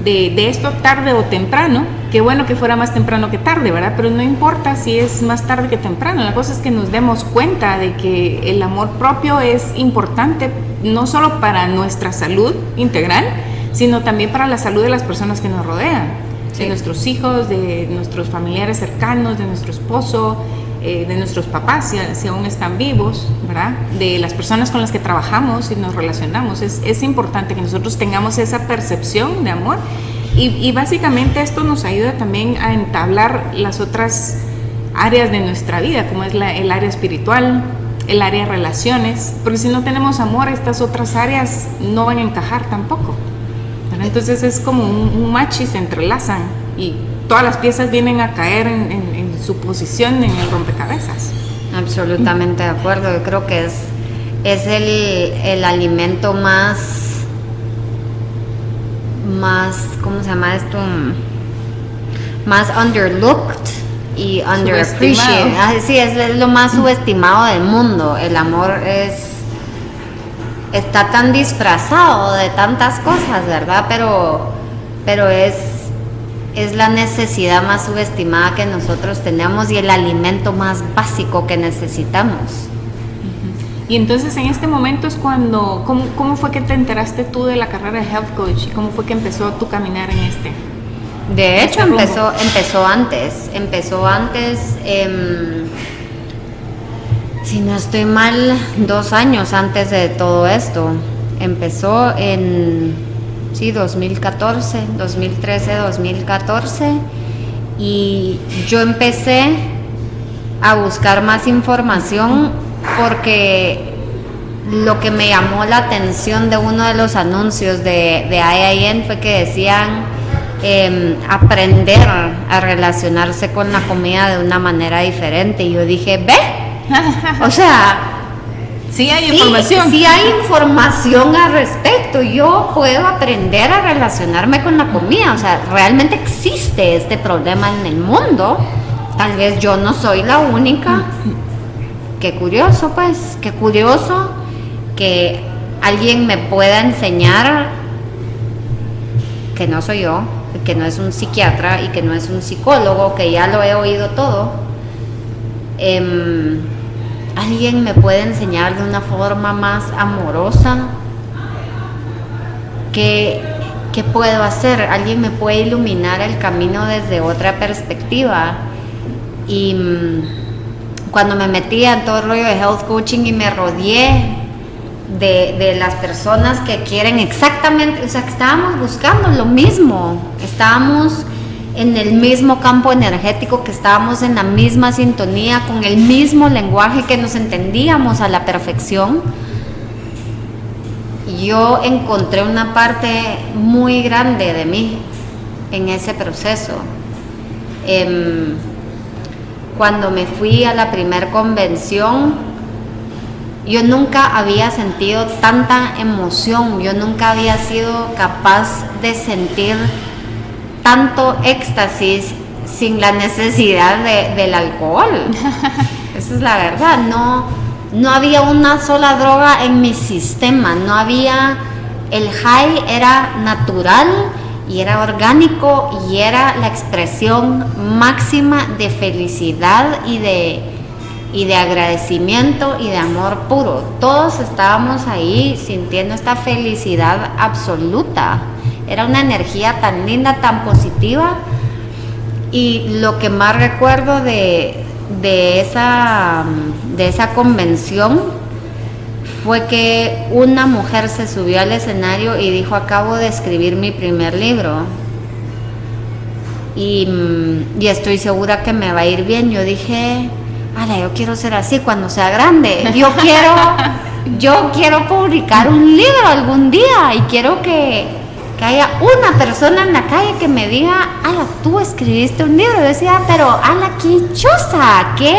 de esto tarde o temprano. Qué bueno que fuera más temprano que tarde, ¿verdad? Pero no importa si es más tarde que temprano. La cosa es que nos demos cuenta de que el amor propio es importante, no solo para nuestra salud integral, sino también para la salud de las personas que nos rodean. Sí. De nuestros hijos, de nuestros familiares cercanos, de nuestro esposo, de nuestros papás, si aún están vivos, ¿verdad? De las personas con las que trabajamos y nos relacionamos. Es importante que nosotros tengamos esa percepción de amor, y básicamente esto nos ayuda también a entablar las otras áreas de nuestra vida, como es el área espiritual, el área de relaciones, porque si no tenemos amor, estas otras áreas no van a encajar tampoco, ¿verdad? Entonces es como un match, y se entrelazan, y todas las piezas vienen a caer en su posición en el rompecabezas. Absolutamente de acuerdo. Yo creo que es el alimento más, ¿cómo se llama esto? Más underlooked y underappreciated. Sí, es lo más subestimado del mundo. El amor está tan disfrazado de tantas cosas, ¿verdad? Pero es la necesidad más subestimada que nosotros tenemos, y el alimento más básico que necesitamos. Y entonces en este momento es cuando, ¿cómo fue que te enteraste tú de la carrera de Health Coach? ¿Y cómo fue que empezó tu caminar en este? De hecho, empezó antes, si no estoy mal, 2 años antes de todo esto. Empezó en 2014, 2013, 2014, y yo empecé a buscar más información porque lo que me llamó la atención de uno de los anuncios de IIN fue que decían aprender a relacionarse con la comida de una manera diferente, y yo dije, ve, o sea, sí hay información. Sí hay información al respecto. Yo puedo aprender a relacionarme con la comida. O sea, realmente existe este problema en el mundo. Tal vez yo no soy la única. Qué curioso, pues. Qué curioso que alguien me pueda enseñar, que no soy yo, que no es un psiquiatra y que no es un psicólogo, que ya lo he oído todo. Alguien me puede enseñar de una forma más amorosa qué puedo hacer. Alguien me puede iluminar el camino desde otra perspectiva. Y cuando me metí en todo el rollo de health coaching y me rodeé de las personas que quieren exactamente, o sea, que estábamos buscando lo mismo, estábamos en el mismo campo energético, que estábamos en la misma sintonía, con el mismo lenguaje, que nos entendíamos a la perfección. Yo encontré una parte muy grande de mí en ese proceso. Cuando me fui a la primer convención, yo nunca había sentido tanta emoción, yo nunca había sido capaz de sentir tanto éxtasis sin la necesidad del alcohol. Esa es la verdad. No había una sola droga en mi sistema. No había, el high era natural y era orgánico y era la expresión máxima de felicidad y de agradecimiento y de amor puro. Todos estábamos ahí sintiendo esta felicidad absoluta. Era una energía tan linda, tan positiva. Y lo que más recuerdo de esa convención fue que una mujer se subió al escenario y dijo: acabo de escribir mi primer libro y estoy segura que me va a ir bien. Yo dije: ala, yo quiero ser así cuando sea grande. Yo quiero publicar un libro algún día y quiero que haya una persona en la calle que me diga: ala, tú escribiste un libro. Yo decía: pero ala, qué chosa, qué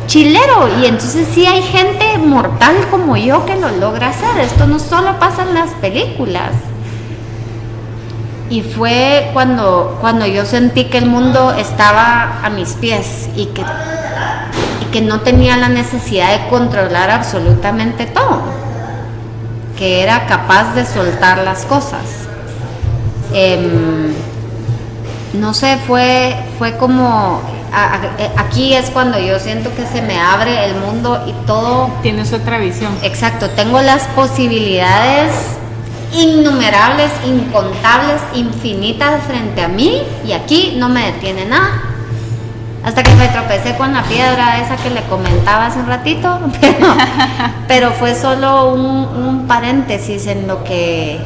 chilero. Y entonces sí hay gente mortal como yo que lo logra hacer. Esto no solo pasa en las películas. Y fue cuando yo sentí que el mundo estaba a mis pies y que no tenía la necesidad de controlar absolutamente todo, que era capaz de soltar las cosas. No sé, fue como aquí es cuando yo siento que se me abre el mundo y todo. Tienes otra visión. Exacto, tengo las posibilidades innumerables, incontables, infinitas frente a mí, y aquí no me detiene nada. Hasta que me tropecé con la piedra esa que le comentaba hace un ratito, pero fue solo un paréntesis en lo que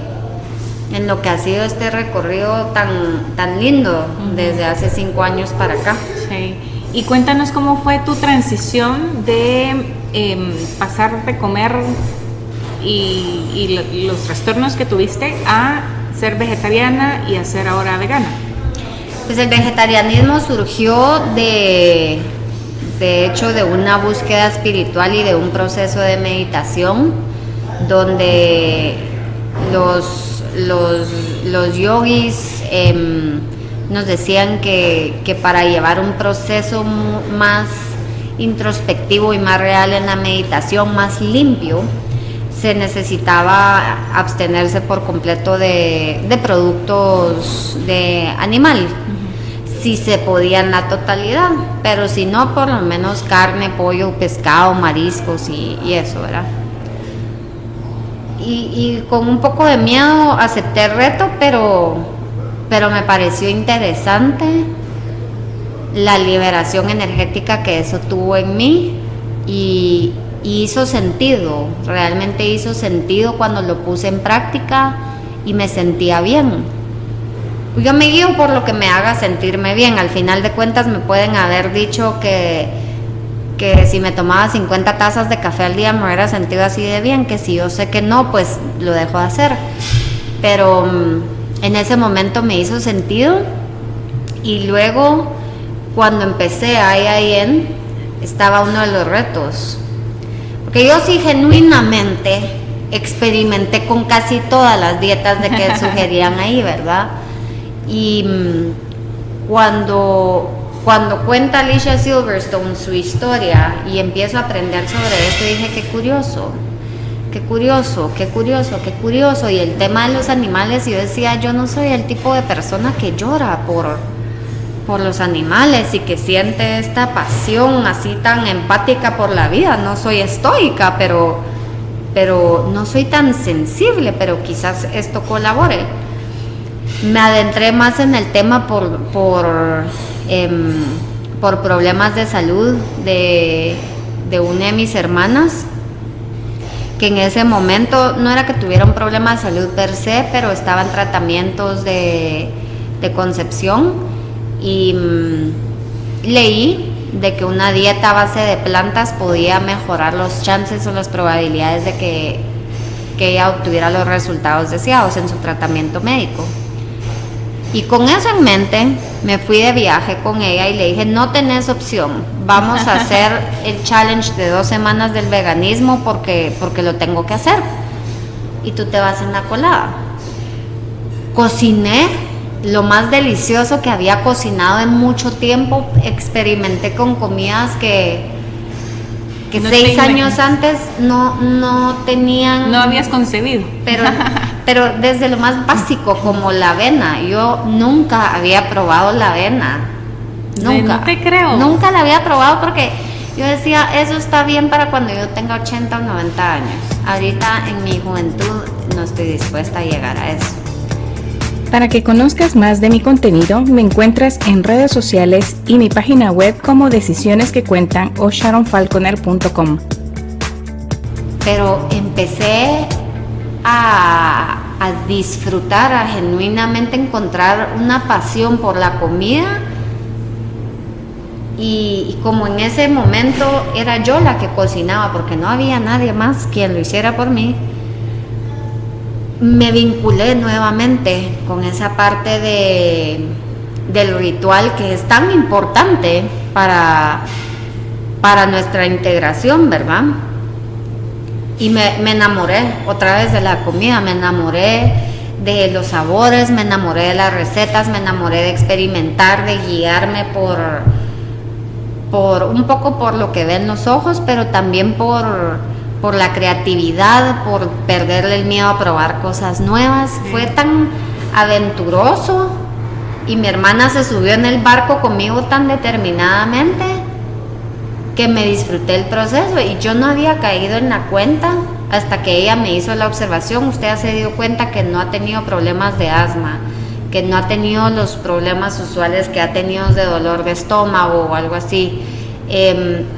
ha sido este recorrido tan lindo desde hace 5 años para acá. Sí. Y cuéntanos cómo fue tu transición de pasar de comer y los trastornos que tuviste a ser vegetariana y a ser ahora vegana. Pues el vegetarianismo surgió de hecho de una búsqueda espiritual y de un proceso de meditación donde los yogis nos decían que para llevar un proceso más introspectivo y más real en la meditación, más limpio, se necesitaba abstenerse por completo de productos de animal. Si se podía en la totalidad, pero si no, por lo menos carne, pollo, pescado, mariscos y eso, ¿verdad? Y con un poco de miedo acepté el reto, pero me pareció interesante la liberación energética que eso tuvo en mí y hizo sentido, realmente hizo sentido cuando lo puse en práctica y me sentía bien. Yo me guío por lo que me haga sentirme bien. Al final de cuentas me pueden haber dicho que si me tomaba 50 tazas de café al día me hubiera sentido así de bien, que si yo sé que no, pues lo dejo de hacer. Pero en ese momento me hizo sentido, y luego cuando empecé IIN estaba uno de los retos, porque yo sí genuinamente experimenté con casi todas las dietas de que sugerían ahí, ¿verdad? Y cuando cuenta Alicia Silverstone su historia y empiezo a aprender sobre esto, dije: qué curioso, qué curioso, qué curioso, qué curioso. Y el tema de los animales, yo decía: yo no soy el tipo de persona que llora por los animales y que siente esta pasión así tan empática por la vida. No soy estoica, pero no soy tan sensible, pero quizás esto colabore. Me adentré más en el tema por problemas de salud de una de mis hermanas, que en ese momento no era que tuviera un problema de salud per se, pero estaba en tratamientos de concepción, y leí de que una dieta a base de plantas podía mejorar los chances o las probabilidades de que ella obtuviera los resultados deseados en su tratamiento médico. Y con eso en mente me fui de viaje con ella y le dije: no tenés opción, vamos a hacer el challenge de 2 semanas del veganismo porque lo tengo que hacer, y tú te vas en la colada. Cociné lo más delicioso que había cocinado en mucho tiempo. Experimenté con comidas que No 6 años antes no tenían. No habías concebido. Pero desde lo más básico, como la avena. Yo nunca había probado la avena. Nunca. No te creo. Nunca la había probado porque yo decía, eso está bien para cuando yo tenga 80 o 90 años. Ahorita en mi juventud no estoy dispuesta a llegar a eso. Para que conozcas más de mi contenido, me encuentras en redes sociales y mi página web como Decisiones que Cuentan o sharonfalconer.com. Pero empecé a disfrutar, a genuinamente encontrar una pasión por la comida. Y como en ese momento era yo la que cocinaba, porque no había nadie más quien lo hiciera por mí, me vinculé nuevamente con esa parte del ritual que es tan importante para nuestra integración, ¿verdad? Y me enamoré otra vez de la comida, me enamoré de los sabores, me enamoré de las recetas, me enamoré de experimentar, de guiarme por un poco por lo que ven los ojos, pero también por la creatividad, por perderle el miedo a probar cosas nuevas. Sí. Fue tan aventuroso y mi hermana se subió en el barco conmigo tan determinadamente que me disfruté el proceso y yo no había caído en la cuenta hasta que ella me hizo la observación. Usted ya se dio cuenta que no ha tenido problemas de asma, que no ha tenido los problemas usuales que ha tenido de dolor de estómago o algo así.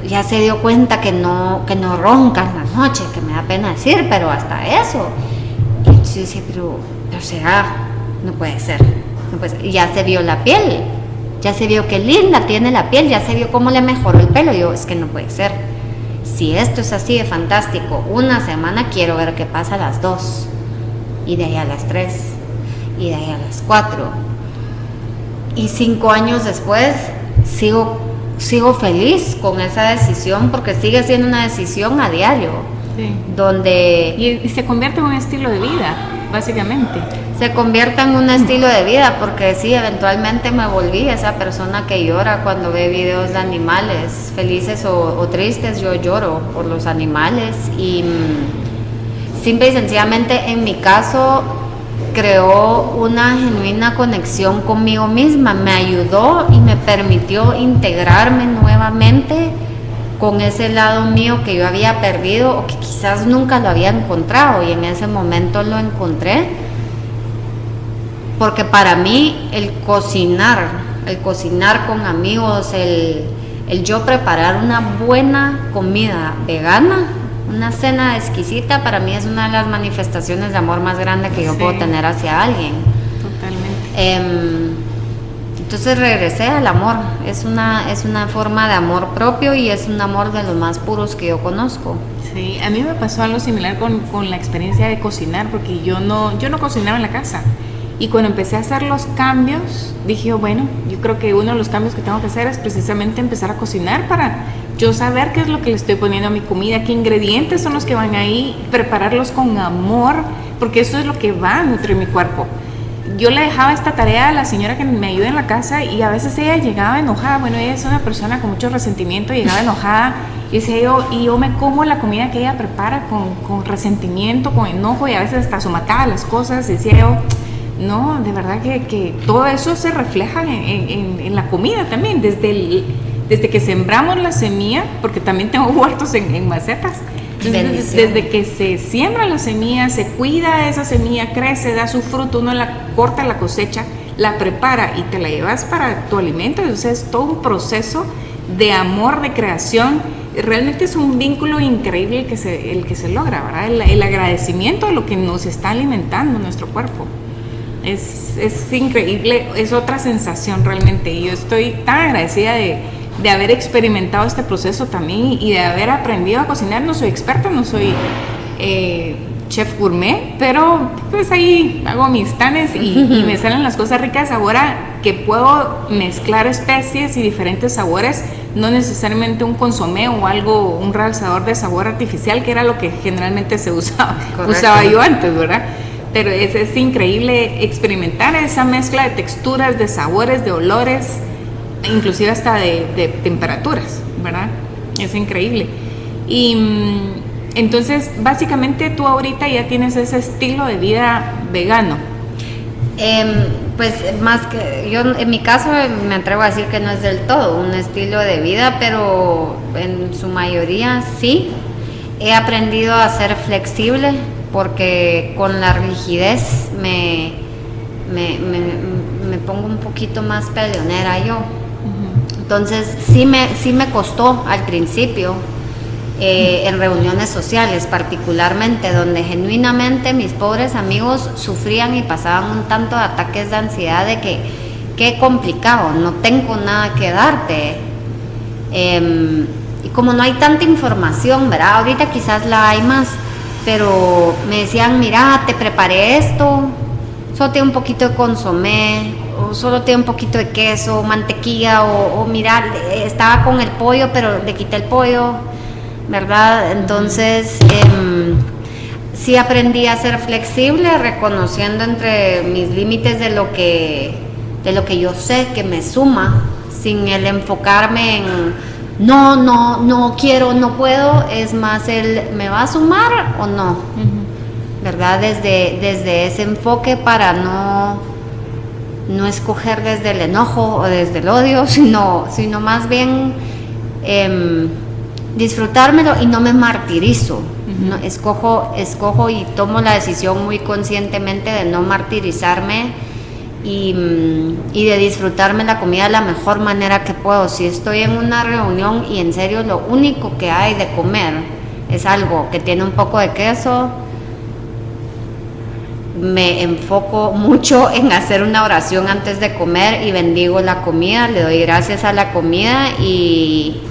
Ya se dio cuenta que no ronca en la noche, que me da pena decir, pero hasta eso. Y entonces yo decía, pero será, no puede ser. Y ya se vio la piel, ya se vio qué linda tiene la piel, ya se vio cómo le mejoró el pelo. Y yo, es que no puede ser. Si esto es así de fantástico, una semana quiero ver qué pasa a las 2, y de ahí a las 3, y de ahí a las 4. Y 5 años después sigo feliz con esa decisión, porque sigue siendo una decisión a diario. Sí. Donde y se convierte en un estilo de vida, básicamente. Se convierte en un estilo de vida, porque sí, eventualmente me volví esa persona que llora cuando ve videos de animales, felices o tristes. Yo lloro por los animales y simple y sencillamente en mi caso creó una genuina conexión conmigo misma, me ayudó y me permitió integrarme nuevamente con ese lado mío que yo había perdido o que quizás nunca lo había encontrado, y en ese momento lo encontré, porque para mí el cocinar con amigos, el yo preparar una buena comida vegana, una cena exquisita, para mí es una de las manifestaciones de amor más grande que yo puedo tener hacia alguien. Totalmente. Entonces regresé al amor. Es una forma de amor propio y es un amor de los más puros que yo conozco. Sí, a mí me pasó algo similar con la experiencia de cocinar, porque yo no cocinaba en la casa. Y cuando empecé a hacer los cambios, dije, bueno, yo creo que uno de los cambios que tengo que hacer es precisamente empezar a cocinar para yo saber qué es lo que le estoy poniendo a mi comida, qué ingredientes son los que van ahí, prepararlos con amor, porque eso es lo que va a nutrir mi cuerpo. Yo le dejaba esta tarea a la señora que me ayuda en la casa y a veces ella llegaba enojada. Bueno, ella es una persona con mucho resentimiento, llegaba enojada y decía yo me como la comida que ella prepara con resentimiento, con enojo, y a veces hasta somataba las cosas. Decía yo, no, de verdad que todo eso se refleja en la comida también, desde que sembramos la semilla, porque también tengo huertos en macetas. Entonces, desde que se siembra la semilla, se cuida esa semilla, crece, da su fruto, uno la corta, la cosecha, la prepara y te la llevas para tu alimento. Entonces es todo un proceso de amor, de creación. Realmente es un vínculo increíble el que se logra, ¿verdad? El agradecimiento a lo que nos está alimentando nuestro cuerpo. Es increíble, es otra sensación realmente. Y yo estoy tan agradecida de haber experimentado este proceso también y de haber aprendido a cocinar. No soy experta, no soy chef gourmet, pero pues ahí hago mis tanes y me salen las cosas ricas. Ahora que puedo mezclar especies y diferentes sabores, no necesariamente un consomé o algo, un realzador de sabor artificial, que era lo que generalmente se usaba yo antes, ¿verdad? pero es increíble experimentar esa mezcla de texturas, de sabores, de olores, inclusive hasta de temperaturas, ¿verdad? Es increíble. Y entonces, básicamente tú ahorita ya tienes ese estilo de vida vegano. Pues más que yo, en mi caso me atrevo a decir que no es del todo un estilo de vida, pero en su mayoría sí. He aprendido a ser flexible porque con la rigidez me pongo un poquito más peleonera yo. Entonces sí me costó al principio. En reuniones sociales particularmente, donde genuinamente mis pobres amigos sufrían y pasaban un tanto de ataques de ansiedad de que qué complicado, no tengo nada que darte, y como no hay tanta información, ¿verdad? Ahorita quizás la hay más, pero me decían, mira, te preparé esto, solo tiene un poquito de consomé, o solo tiene un poquito de queso, mantequilla, o mira, estaba con el pollo pero le quité el pollo, ¿verdad? Entonces sí aprendí a ser flexible, reconociendo entre mis límites de lo que yo sé que me suma, sin el enfocarme en no quiero, no puedo, es más el ¿me va a sumar o no? ¿Verdad? Desde ese enfoque, para no escoger desde el enojo o desde el odio, sino más bien disfrutármelo y no me martirizo. No, escojo y tomo la decisión muy conscientemente de no martirizarme y de disfrutarme la comida de la mejor manera que puedo. Si estoy en una reunión y en serio lo único que hay de comer es algo que tiene un poco de queso, me enfoco mucho en hacer una oración antes de comer y bendigo la comida, le doy gracias a la comida y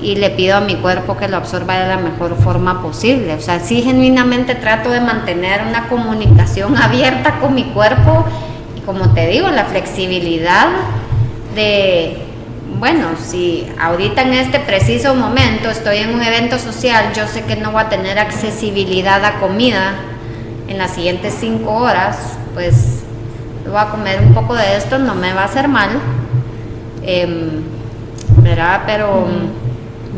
le pido a mi cuerpo que lo absorba de la mejor forma posible. O sea, sí, genuinamente trato de mantener una comunicación abierta con mi cuerpo y, como te digo, la flexibilidad de, bueno, si ahorita en este preciso momento estoy en un evento social, yo sé que no voy a tener accesibilidad a comida en las siguientes 5 horas, pues voy a comer un poco de esto, no me va a hacer mal, ¿verdad? Pero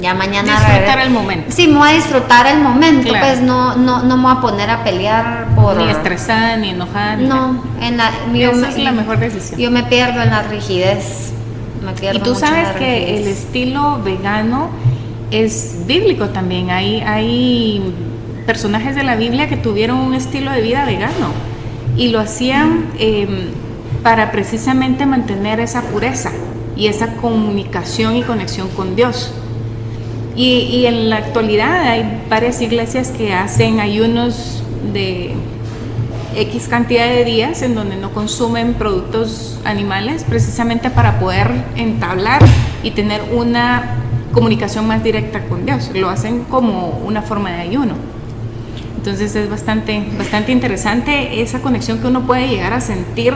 ya mañana disfrutar el momento. Sí, me voy a disfrutar el momento, claro. Pues no me voy a poner a pelear por... Ni estresada, ni enojada. No, esa es la mejor decisión. Yo me pierdo en la rigidez. Y tú sabes que el estilo vegano es bíblico también. Hay personajes de la Biblia que tuvieron un estilo de vida vegano y lo hacían para precisamente mantener esa pureza y esa comunicación y conexión con Dios. Y en la actualidad hay varias iglesias que hacen ayunos de X cantidad de días en donde no consumen productos animales, precisamente para poder entablar y tener una comunicación más directa con Dios. Lo hacen como una forma de ayuno. Entonces es bastante interesante esa conexión que uno puede llegar a sentir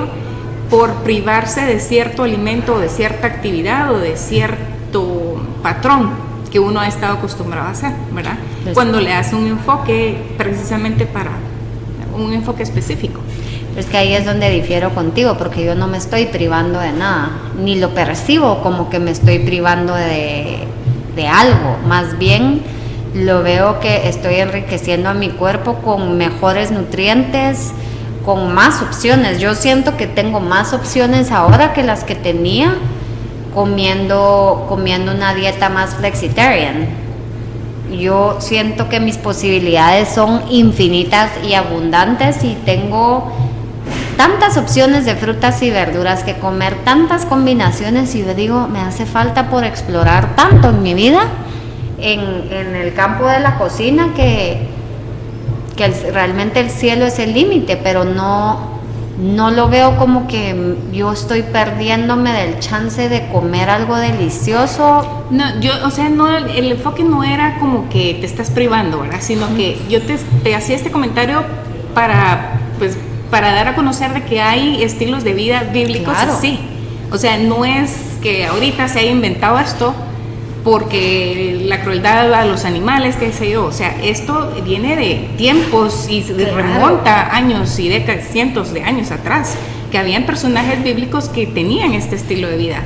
por privarse de cierto alimento o de cierta actividad o de cierto patrón que uno ha estado acostumbrado a hacer, ¿verdad? Cuando le hace un enfoque precisamente para un enfoque específico. Es que ahí es donde difiero contigo, porque yo no me estoy privando de nada, ni lo percibo como que me estoy privando de algo, más bien lo veo que estoy enriqueciendo a mi cuerpo con mejores nutrientes, con más opciones. Yo siento que tengo más opciones ahora que las que tenía comiendo una dieta más flexitarian. Yo siento que mis posibilidades son infinitas y abundantes y tengo tantas opciones de frutas y verduras que comer, tantas combinaciones, y yo digo, me hace falta por explorar tanto en mi vida en el campo de la cocina que realmente el cielo es el límite, pero no lo veo como que yo estoy perdiéndome del chance de comer algo delicioso. No, el enfoque no era como que te estás privando, ¿verdad? Sino que yo te hacía este comentario para dar a conocer de que hay estilos de vida bíblicos, claro. Así. O sea, no es que ahorita se haya inventado esto porque la crueldad a los animales, qué sé yo. O sea, esto viene de tiempos y se remonta años y décadas, cientos de años atrás, que habían personajes bíblicos que tenían este estilo de vida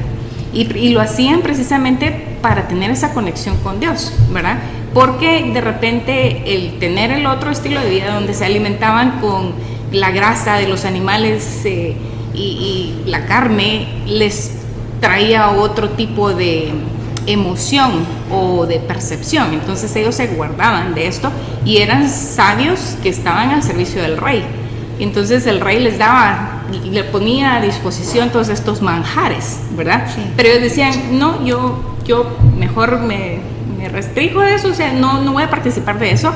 y lo hacían precisamente para tener esa conexión con Dios, ¿verdad? Porque de repente el tener el otro estilo de vida donde se alimentaban con la grasa de los animales y la carne les traía otro tipo de emoción o de percepción. Entonces ellos se guardaban de esto y eran sabios que estaban al servicio del rey. Entonces el rey les daba, le ponía a disposición todos estos manjares, ¿verdad? Sí. Pero ellos decían, no, yo mejor me restringo de eso, o sea, no voy a participar de eso.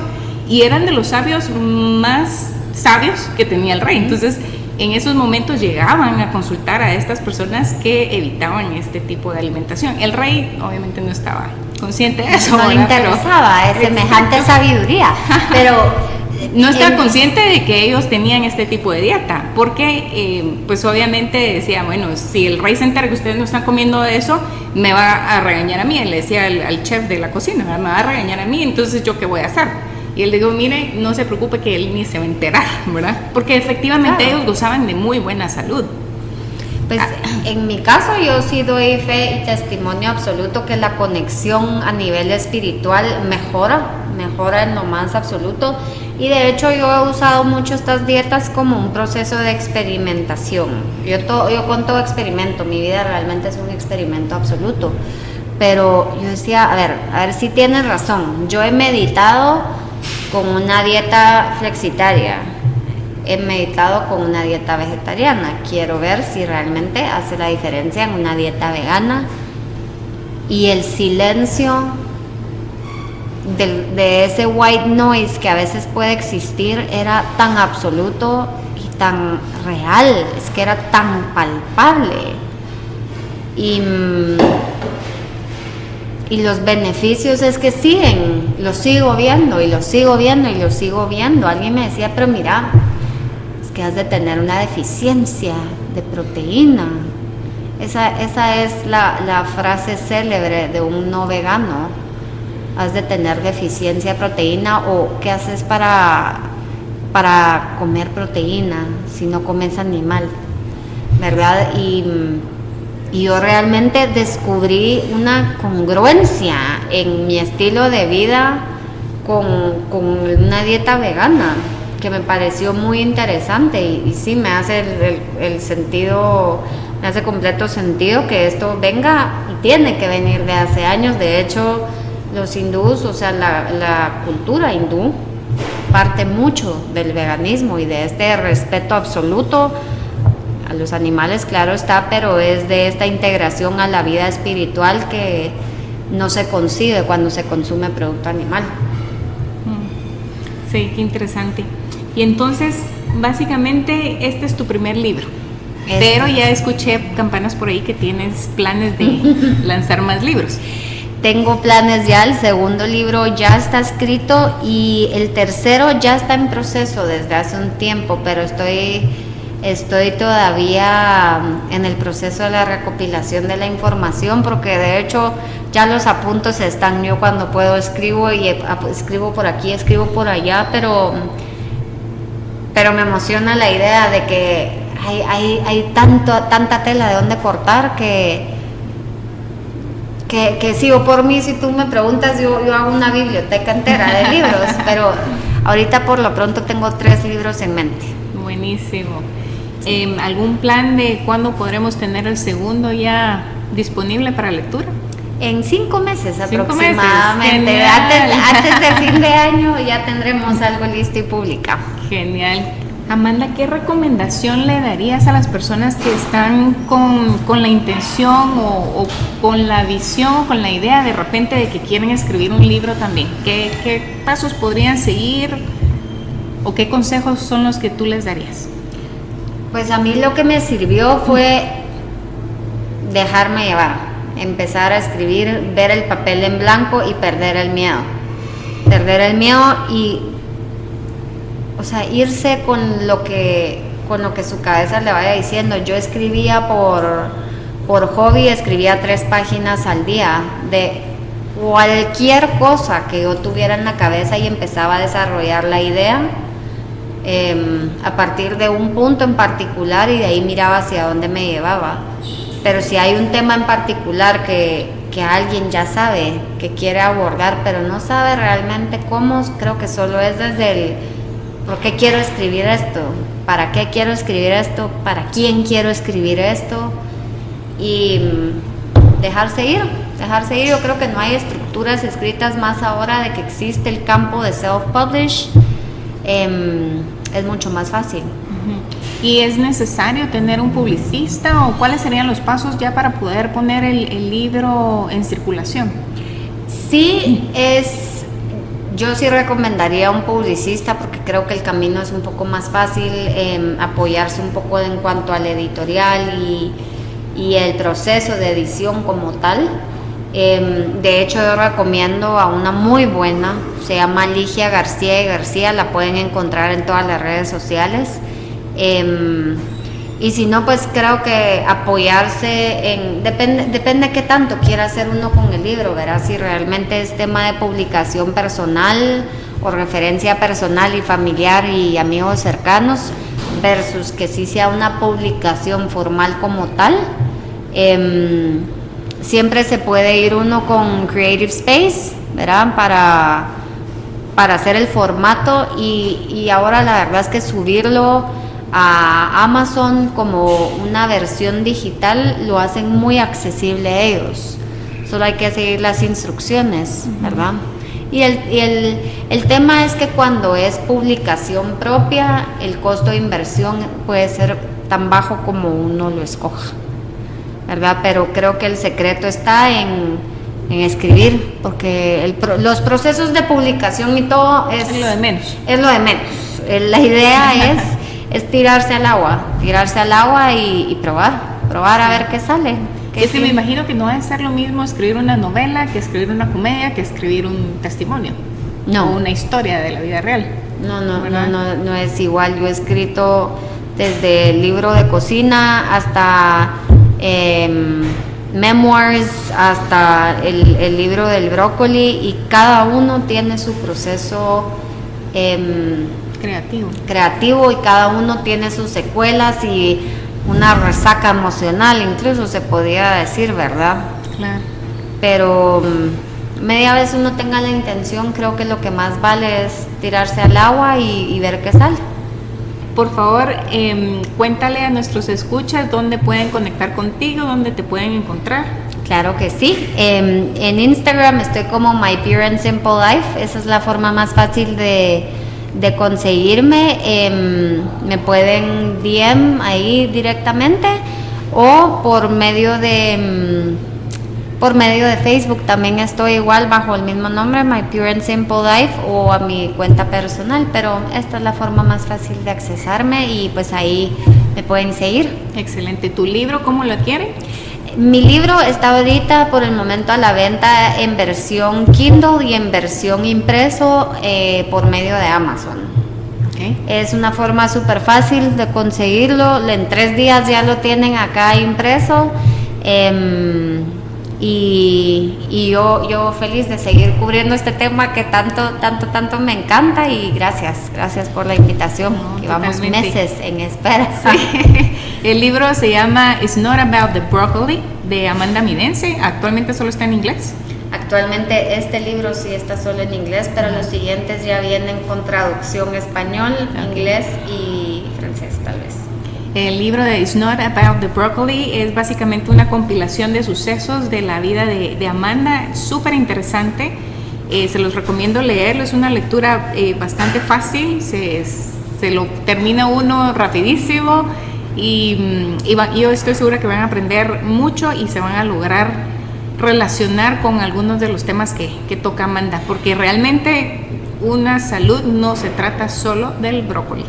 Y eran de los sabios más sabios que tenía el rey. Entonces en esos momentos llegaban a consultar a estas personas que evitaban este tipo de alimentación. El rey obviamente no estaba consciente de eso. No le interesaba semejante sabiduría, pero no estaba consciente de que ellos tenían este tipo de dieta, porque pues obviamente decía, bueno, si el rey se entera que ustedes no están comiendo eso, me va a regañar a mí. Él le decía al chef de la cocina, me va a regañar a mí, entonces ¿yo qué voy a hacer? Y él le dijo, mire, no se preocupe que él ni se va a enterar, ¿verdad? Porque efectivamente ellos gozaban de muy buena salud. Pues en mi caso yo sí doy fe y testimonio absoluto que la conexión a nivel espiritual mejora en lo más absoluto. Y de hecho yo he usado mucho estas dietas como un proceso de experimentación. Yo con todo experimento, mi vida realmente es un experimento absoluto. Pero yo decía, a ver si tienes razón. Yo he meditado con una dieta flexitaria, he meditado con una dieta vegetariana. Quiero ver si realmente hace la diferencia en una dieta vegana. Y el silencio de ese white noise que a veces puede existir era tan absoluto y tan real, es que era tan palpable. Y los beneficios es que siguen, los sigo viendo y los sigo viendo y los sigo viendo. Alguien me decía, pero mira, es que has de tener una deficiencia de proteína. Esa es la frase célebre de un no vegano. Has de tener deficiencia de proteína, o ¿qué haces para comer proteína si no comes animal? ¿Verdad? Y yo realmente descubrí una congruencia en mi estilo de vida con una dieta vegana que me pareció muy interesante y sí me hace el sentido, me hace completo sentido que esto venga y tiene que venir de hace años. De hecho, los hindús, o sea, la cultura hindú parte mucho del veganismo y de este respeto absoluto a los animales, claro está, pero es de esta integración a la vida espiritual que no se concibe cuando se consume producto animal. Sí, qué interesante. Y entonces, básicamente, este es tu primer libro. Pero ya escuché campanas por ahí que tienes planes de lanzar más libros. Tengo planes ya, el segundo libro ya está escrito y el tercero ya está en proceso desde hace un tiempo, pero estoy todavía en el proceso de la recopilación de la información, porque de hecho ya los apuntes están. Yo cuando puedo escribo por aquí, escribo por allá, pero me emociona la idea de que hay tanta tela de dónde cortar que si o por mí, si tú me preguntas, yo hago una biblioteca entera de libros, pero ahorita por lo pronto tengo 3 libros en mente. Buenísimo. ¿Algún plan de cuándo podremos tener el segundo ya disponible para lectura? En 5 meses aproximadamente. Antes de fin de año ya tendremos algo listo y publicado. Genial. Amanda, ¿qué recomendación le darías a las personas que están con la intención o con la visión, con la idea de repente de que quieren escribir un libro también? ¿Qué pasos podrían seguir o qué consejos son los que tú les darías? Pues a mí lo que me sirvió fue dejarme llevar, empezar a escribir, ver el papel en blanco y perder el miedo y, o sea, irse con lo que su cabeza le vaya diciendo. Yo escribía por hobby, escribía 3 páginas al día cualquier cosa que yo tuviera en la cabeza y empezaba a desarrollar la idea a partir de un punto en particular, y de ahí miraba hacia dónde me llevaba. Pero si hay un tema en particular que alguien ya sabe, que quiere abordar, pero no sabe realmente cómo, creo que solo es desde el ¿por qué quiero escribir esto? ¿Para qué quiero escribir esto? ¿Para quién quiero escribir esto? Y dejarse ir. Yo creo que no hay estructuras escritas más ahora de que existe el campo de self-publish. Es mucho más fácil. ¿Y es necesario tener un publicista o cuáles serían los pasos ya para poder poner el libro en circulación? Sí, yo sí recomendaría un publicista porque creo que el camino es un poco más fácil, apoyarse un poco en cuanto al editorial y el proceso de edición como tal. De hecho, yo recomiendo a una muy buena, se llama Ligia García y García, la pueden encontrar en todas las redes sociales. Y si no, pues creo que apoyarse depende qué tanto quiera hacer uno con el libro, ¿verdad? Si realmente es tema de publicación personal o referencia personal y familiar y amigos cercanos, versus que sí sea una publicación formal como tal. Siempre se puede ir uno con Creative Space, ¿verdad? Para hacer el formato, y ahora la verdad es que subirlo a Amazon como una versión digital lo hacen muy accesible a ellos. Solo hay que seguir las instrucciones, ¿verdad? Y el tema es que cuando es publicación propia, el costo de inversión puede ser tan bajo como uno lo escoja, ¿verdad? Pero creo que el secreto está en escribir, porque los procesos de publicación y todo es lo de menos. Es lo de menos. La idea es tirarse al agua y probar a ver qué sale. Es que me imagino que no debe ser lo mismo escribir una novela que escribir una comedia, que escribir un testimonio. No. O una historia de la vida real. No es igual. Yo he escrito desde el libro de cocina hasta memoirs, hasta el libro del brócoli, y cada uno tiene su proceso creativo, y cada uno tiene sus secuelas y una resaca emocional, incluso se podría decir, ¿verdad? Claro. Pero media vez uno tenga la intención, creo que lo que más vale es tirarse al agua y ver qué sale. Por favor, cuéntale a nuestros escuchas dónde pueden conectar contigo, dónde te pueden encontrar. Claro que sí. En Instagram estoy como My Pure and Simple Life. Esa es la forma más fácil de conseguirme. Me pueden DM ahí directamente, o por medio de Facebook también estoy igual bajo el mismo nombre, My Pure and Simple Life, o a mi cuenta personal, pero esta es la forma más fácil de accesarme, y pues ahí me pueden seguir. Excelente. ¿Tu libro cómo lo quieren? Mi libro está ahorita por el momento a la venta en versión Kindle y en versión impreso por medio de Amazon. Okay. Es una forma súper fácil de conseguirlo. En 3 días ya lo tienen acá impreso. Y yo feliz de seguir cubriendo este tema que tanto me encanta, y gracias por la invitación. Llevamos meses en espera. Sí. El libro se llama It's Not About the Broccoli, de Amanda Midense. Actualmente solo está en inglés. Actualmente este libro sí está solo en inglés, pero los siguientes ya vienen con traducción español, inglés y francés tal vez. El libro de It's Not About the Broccoli es básicamente una compilación de sucesos de la vida de Amanda, súper interesante. Se los recomiendo leerlo, es una lectura bastante fácil, se lo termina uno rapidísimo, y yo estoy segura que van a aprender mucho y se van a lograr relacionar con algunos de los temas que toca Amanda, porque realmente una salud no se trata solo del brócoli.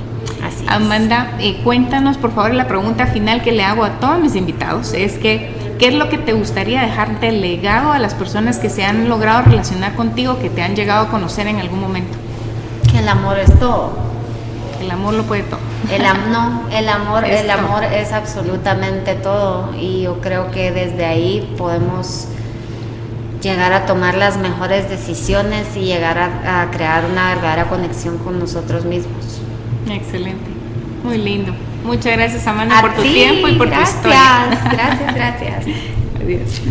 Así es. Amanda, cuéntanos por favor, la pregunta final que le hago a todos mis invitados es que ¿qué es lo que te gustaría dejar de legado a las personas que se han logrado relacionar contigo, que te han llegado a conocer en algún momento? Que el amor es todo. El amor lo puede todo. El amor es absolutamente todo, y yo creo que desde ahí podemos llegar a tomar las mejores decisiones y llegar a crear una verdadera conexión con nosotros mismos. Excelente, muy lindo. Muchas gracias, Amanda, por tu tiempo y por tu historia. Gracias. Adiós.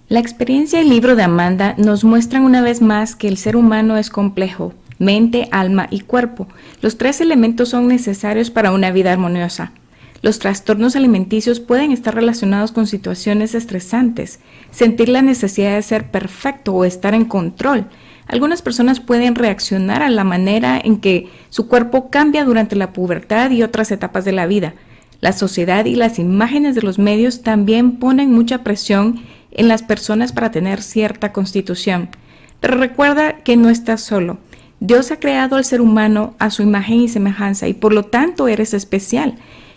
La experiencia y el libro de Amanda nos muestran una vez más que el ser humano es complejo: mente, alma y cuerpo. Los 3 elementos son necesarios para una vida armoniosa. Los trastornos alimenticios pueden estar relacionados con situaciones estresantes, sentir la necesidad de ser perfecto o estar en control. Algunas personas pueden reaccionar a la manera en que su cuerpo cambia durante la pubertad y otras etapas de la vida. La sociedad y las imágenes de los medios también ponen mucha presión en las personas para tener cierta constitución. Pero recuerda que no estás solo. Dios ha creado al ser humano a su imagen y semejanza y por lo tanto eres especial.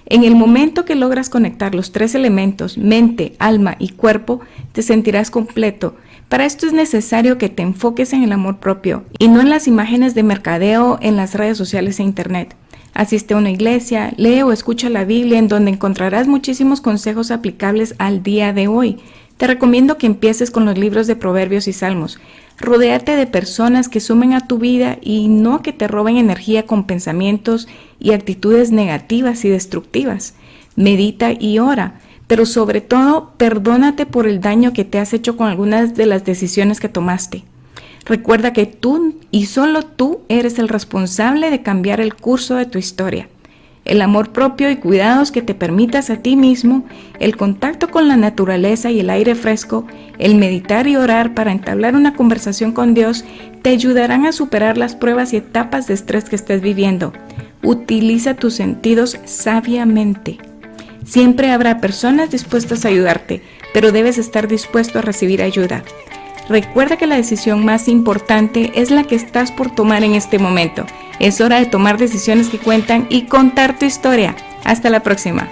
En el momento que logras conectar los 3 elementos, mente, alma y cuerpo, te sentirás completo. Para esto es necesario que te enfoques en el amor propio y no en las imágenes de mercadeo en las redes sociales e internet. Asiste a una iglesia, lee o escucha la Biblia, en donde encontrarás muchísimos consejos aplicables al día de hoy. Te recomiendo que empieces con los libros de Proverbios y Salmos. Rodéate de personas que sumen a tu vida y no que te roben energía con pensamientos y actitudes negativas y destructivas. Medita y ora, pero sobre todo, perdónate por el daño que te has hecho con algunas de las decisiones que tomaste. Recuerda que tú y solo tú eres el responsable de cambiar el curso de tu historia. El amor propio y cuidados que te permitas a ti mismo, el contacto con la naturaleza y el aire fresco, el meditar y orar para entablar una conversación con Dios, te ayudarán a superar las pruebas y etapas de estrés que estés viviendo. Utiliza tus sentidos sabiamente. Siempre habrá personas dispuestas a ayudarte, pero debes estar dispuesto a recibir ayuda. Recuerda que la decisión más importante es la que estás por tomar en este momento. Es hora de tomar decisiones que cuentan y contar tu historia. Hasta la próxima.